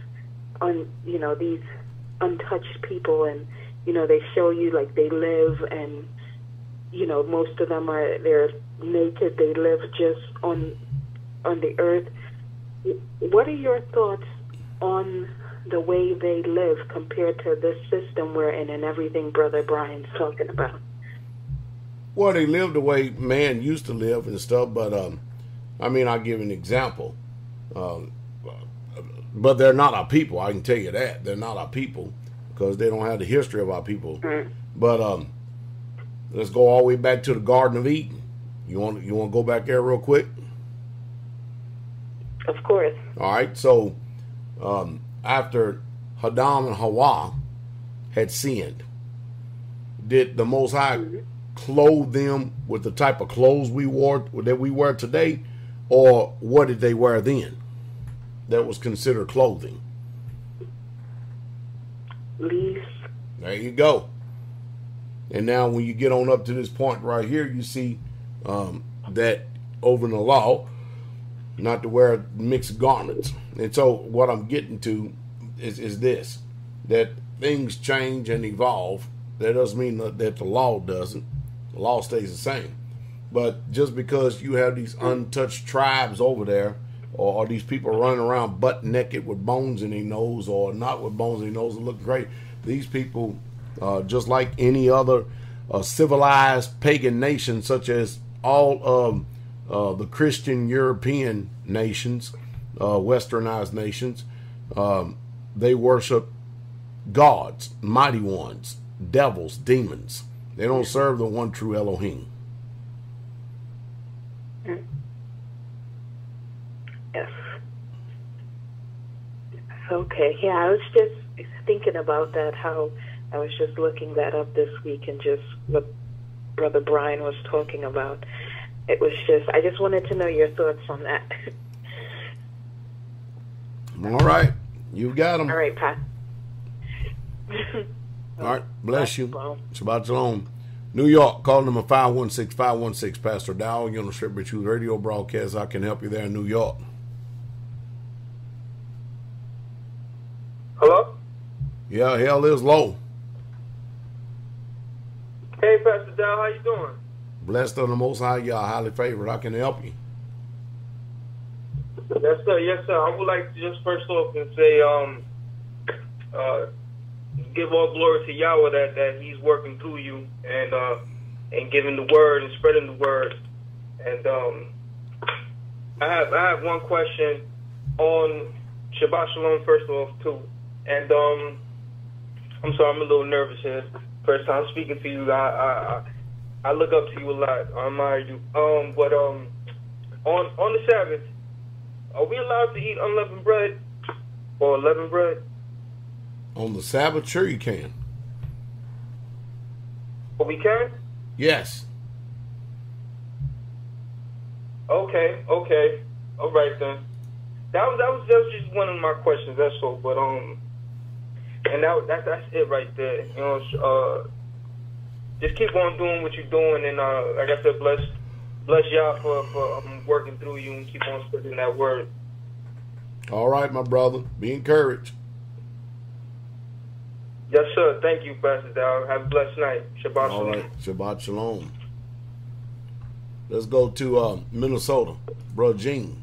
untouched people? And, they show you like they live and, most of them they're naked. They live just on the earth. What are your thoughts on the way they live compared to this system we're in and everything Brother Brian's talking about? Well, they live the way man used to live and stuff, but I'll give an example. But they're not our people. I can tell you that they're not our people because they don't have the history of our people. Mm-hmm. But let's go all the way back to the Garden of Eden. You want to go back there real quick? Of course. All right. So after Adam and Hawa had sinned, did the Most High clothe them with the type of clothes we wear today, or what did they wear then that was considered clothing? Leaves. There you go. And now when you get on up to this point right here, you see that over in the law, not to wear mixed garments. And so what I'm getting to is this, that things change and evolve. That doesn't mean that the law doesn't. The law stays the same. But just because you have these untouched tribes over there, or these people running around butt naked with bones in their nose, or not with bones in their nose and look great, these people, just like any other civilized pagan nation, such as all of the Christian European nations, westernized nations, they worship gods, mighty ones, devils, demons. They don't serve the one true Elohim. Yes. Okay. Yeah, I was just thinking about that, how I was just looking that up this week and just what Brother Brian was talking about. It was just, I just wanted to know your thoughts on that. All right. You got them. All right, Pat. All right. Bless you. Shabbat Shalom. New York, call number 516-516. Pastor Dowell, you're on the Straight with Truth radio broadcast. I can help you there in New York. Hello? Yeah, hell is low. Hey, Pastor Dowell, how you doing? Blessed of the Most High, y'all highly favored. I can help you. Yes, sir. Yes, sir. I would like to just first off and say, give all glory to Yahweh that He's working through you and giving the word and spreading the word. And I have one question on Shabbat Shalom first off too. And I'm sorry, I'm a little nervous here. First time speaking to you, I look up to you a lot. I admire you. But on the Sabbath, are we allowed to eat unleavened bread or leavened bread? On the Sabbath, sure you can. Oh, we can? Yes. Okay. All right then. That was just one of my questions. That's all. But and that's it right there. You know, just keep on doing what you're doing, and like I said, bless y'all for working through you and keep on spreading that word. All right, my brother. Be encouraged. Yes, sir. Thank you, Pastor Dowell. Have a blessed night. Shabbat Shalom. All right. Shabbat Shalom. Let's go to Minnesota. Brother Gene.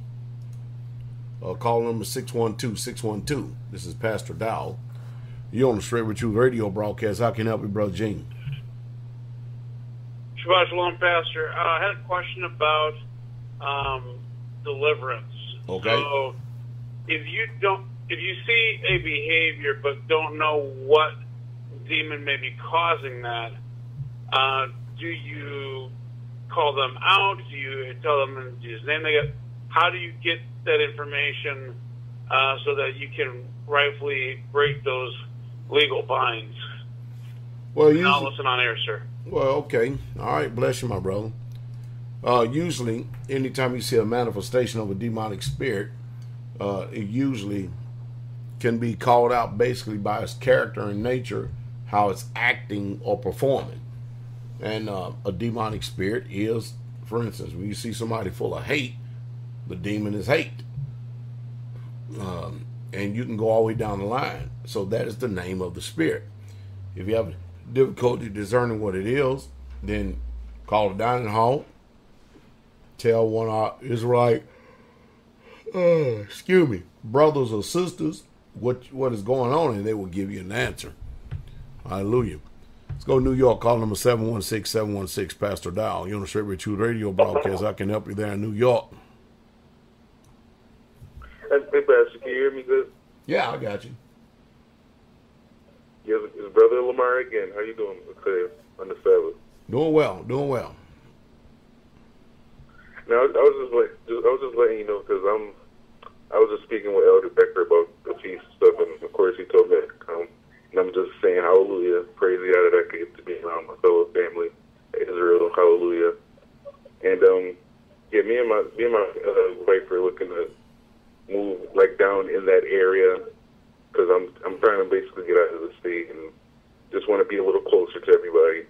Call number 612-612. This is Pastor Dowell. You're on the Straight with You radio broadcast. How can I help you, Brother Gene? Shabbat Shalom, Pastor. I had a question about deliverance. Okay. So, if you see a behavior but don't know what demon may be causing that, do you call them out? Do you tell them in Jesus' name? How do you get that information so that you can rightfully break those legal binds? Well, I'll listen on air, sir. Well, okay. All right. Bless you, my brother. Usually, anytime you see a manifestation of a demonic spirit, it usually can be called out basically by its character and nature, how it's acting or performing. And a demonic spirit is, for instance, when you see somebody full of hate, the demon is hate. And you can go all the way down the line. So that is the name of the spirit. If you have difficulty discerning what it is, then call the dining hall. Tell one of our Israelite, brothers or sisters what is going on, and they will give you an answer. Hallelujah. Let's go to New York. Call number 716-716, Pastor Dowell. You're on the Straitway Truth Radio broadcast. I can help you there in New York. Hey, Pastor, can you hear me good? Yeah, I got you. Yes, it's Brother Lamar again. How you doing today on the Sabbath? Doing well, doing well. Now, I was just letting you know, because I was just speaking with Elder Becker about the feast stuff, and of course he told me to come. And I'm just saying hallelujah, praise God that I could get to be around my fellow family, Israel, hallelujah. And yeah, me and my wife are looking to move like down in that area, because I'm trying to basically get out of the state and just want to be a little closer to everybody.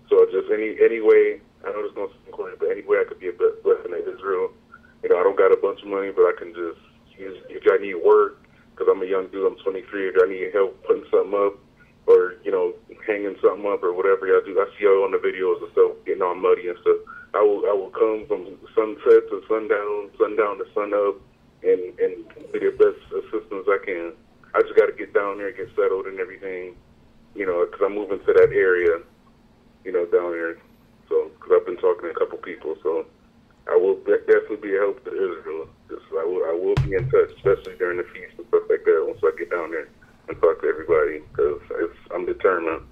So just any way, I know it's going to sound corny, but any way I could be a blessing to Israel. You know, I don't got a bunch of money, but I can just use, if I need work, because I'm a young dude, I'm 23, if I need help putting something up, or, you know, hanging something up, or whatever y'all do. I see y'all on the videos and stuff, getting all muddy and stuff. I will come from sunset to sundown to sun up, and be the best assistance I can. I just got to get down there and get settled and everything, you know, because I'm moving to that area, you know, down there. So, because I've been talking to a couple people, so I will definitely be a help to Israel. I will be in touch, especially during the feast and stuff like that, once I get down there and talk to everybody, because I'm determined.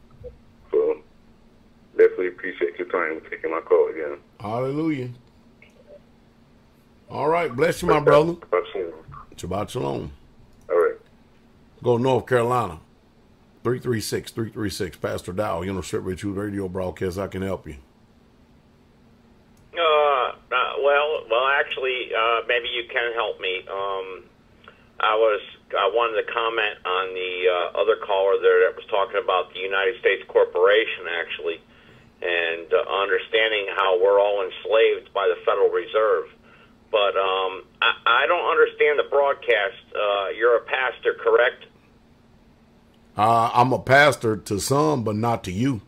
So, definitely appreciate your time taking my call again. Hallelujah. All right, bless you, my brother. Shabbat shalom. Shabbat shalom. All right. Go to North Carolina. 336, Pastor Dowell. You know, Straitway Truth Radio broadcast. I can help you. Well, actually, maybe you can help me. I wanted to comment on the other caller there that was talking about the United States Corporation, actually, and understanding how we're all enslaved by the Federal Reserve. But I don't understand the broadcast. You're a pastor, correct? I'm a pastor to some, but not to you.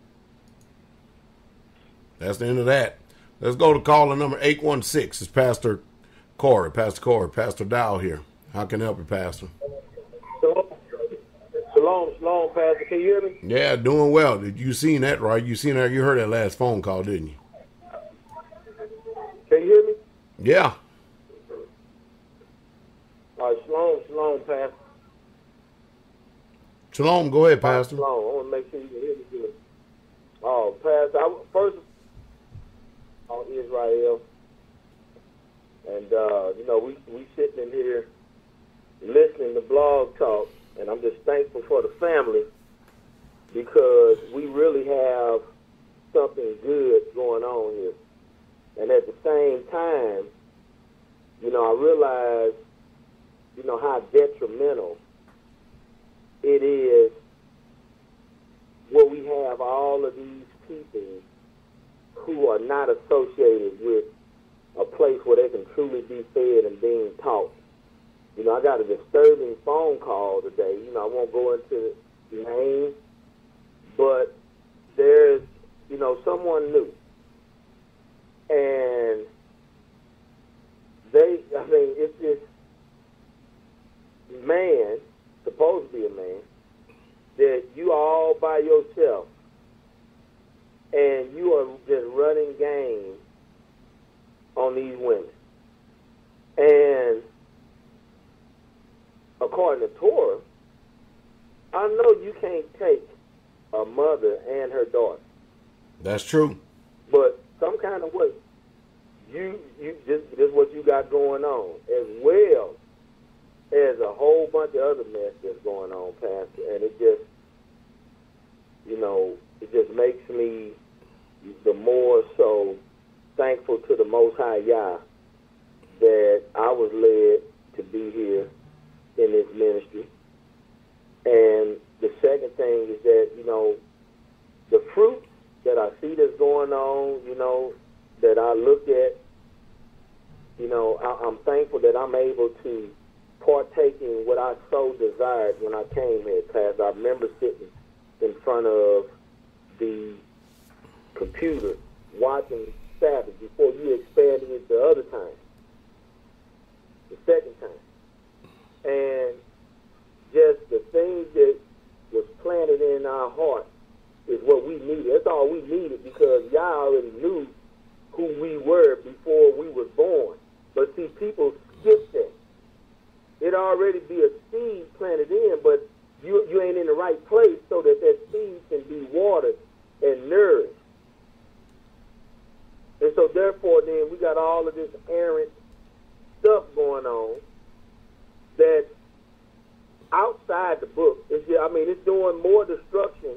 That's the end of that. Let's go to caller number 816. It's Pastor Corey. Pastor Dowell here. How can I help you, Pastor? Shalom, Pastor. Can you hear me? Yeah, doing well. You seen that, right? You heard that last phone call, didn't you? Can you hear me? Yeah. All right, shalom, Pastor. Shalom, go ahead, Pastor. Shalom. I want to make sure you can hear me good. Oh, Pastor, first on Israel, and you know, we sitting in here listening to Blog Talk, and I'm just thankful for the family, because we really have something good going on here. And at the same time, you know, I realize, you know, how detrimental it is where we have all of these people who are not associated with a place where they can truly be fed and being taught. You know, I got a disturbing phone call today. You know, I won't go into the name, but there's, you know, someone new. And it's this man, supposed to be a man, that you all by yourself, and you are just running game on these women. And according to Torah, I know you can't take a mother and her daughter. That's true. But some kind of way, this is what you got going on, as well as a whole bunch of other mess that's going on, Pastor. And it just, you know, it just makes me the more so thankful to the Most High Yah that I was led to be here in this ministry. And the second thing is that, you know, the fruit that I see that's going on, you know, that I look at, you know, I'm thankful that I'm able to partake in what I so desired when I came here, Pastor. I remember sitting in front of the computer watching Sabbath before you expanded it the other time, the second time. And just the things that was planted in our heart is what we needed. That's all we needed, because y'all already knew who we were before we were born. But see, people skip that. It already be a seed planted in, but you ain't in the right place so that that seed can be watered and nourished. And so therefore then we got all of this errant stuff going on that outside the book. It's doing more destruction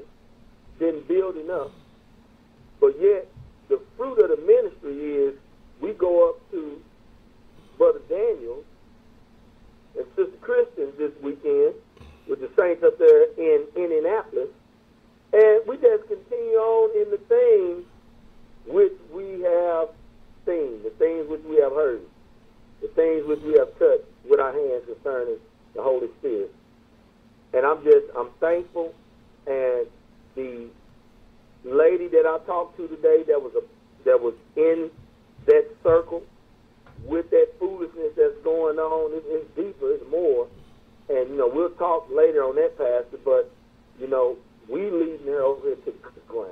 than building up. But yet the fruit of the ministry is we go up to Brother Daniel and Sister Kristen this weekend with the saints up there in Indianapolis, and we just continue on in the things which we have seen, the things which we have heard, the things which we have touched with our hands concerning the Holy Spirit. And I'm thankful. And the lady that I talked to today that was in that circle with that foolishness that's going on, it's deeper, it's more. And, you know, we'll talk later on that, Pastor, but, you know, we leading her over here to the ground.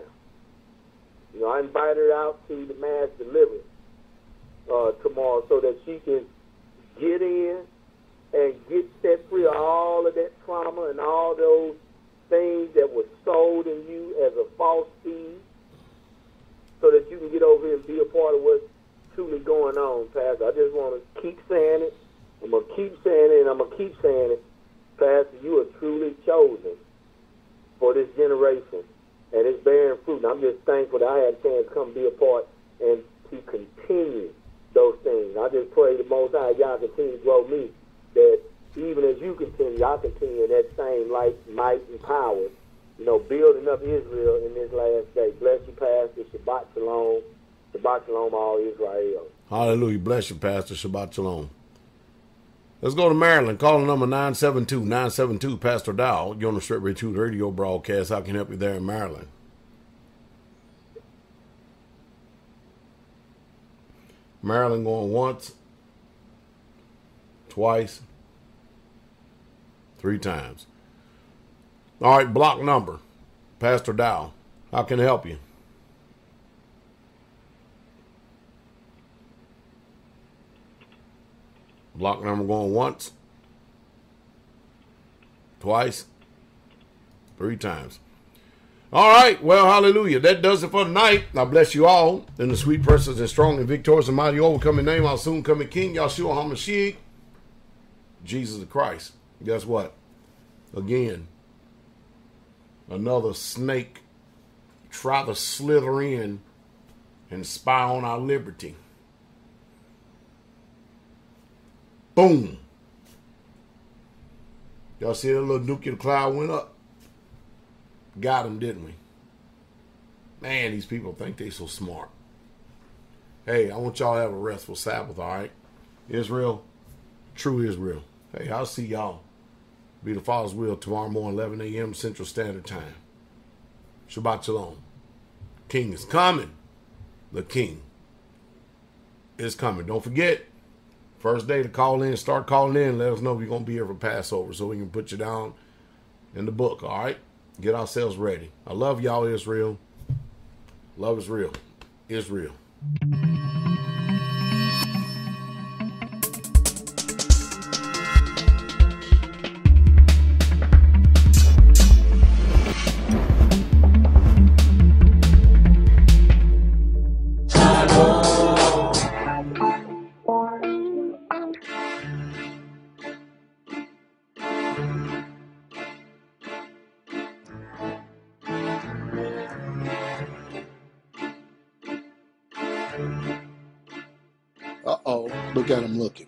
You know, I invited her out to the mass deliverance tomorrow so that she can get in and get set free of all of that trauma and all those things that were sold in you as a false seed, so that you can get over here and be a part of what's truly going on, Pastor. I just want to keep saying it. I'm going to keep saying it, and I'm going to keep saying it. Pastor, you are truly chosen for this generation, and it's bearing fruit. And I'm just thankful that I had a chance to come be a part and to continue those things. I just pray the Most High, y'all continue to grow me, that even as you continue, I continue in that same light, might, and power, you know, building up Israel in this last day. Bless you, Pastor. Shabbat Shalom. Shabbat Shalom, all Israel. Hallelujah. Bless you, Pastor. Shabbat Shalom. Let's go to Maryland. Call number 972-972, Pastor Dowell. You're on the Straitway Truth radio broadcast. I can help you there in Maryland. Maryland going once, twice, 3 times. All right, block number, Pastor Dowell. How can I help you? Block number going once, twice, 3 times. All right, well, hallelujah. That does it for tonight. I bless you all in the sweet, precious, and strong, and victorious, and mighty, overcoming name, our soon coming King, Yahshua HaMashiach, Jesus the Christ. Guess what? Again, another snake try to slither in and spy on our liberty. Boom. Y'all see that little nuclear cloud went up? Got him, didn't we? Man, these people think they so smart. Hey, I want y'all to have a restful Sabbath, all right? Israel, true Israel. Hey, I'll see y'all. Be the Father's will tomorrow morning, 11 a.m. Central Standard Time. Shabbat Shalom. King is coming. The King is coming. Don't forget, first day to call in, start calling in. Let us know if you're going to be here for Passover so we can put you down in the book, all right? Get ourselves ready. I love y'all, Israel. Love is real. Israel. Uh-oh, look at him looking.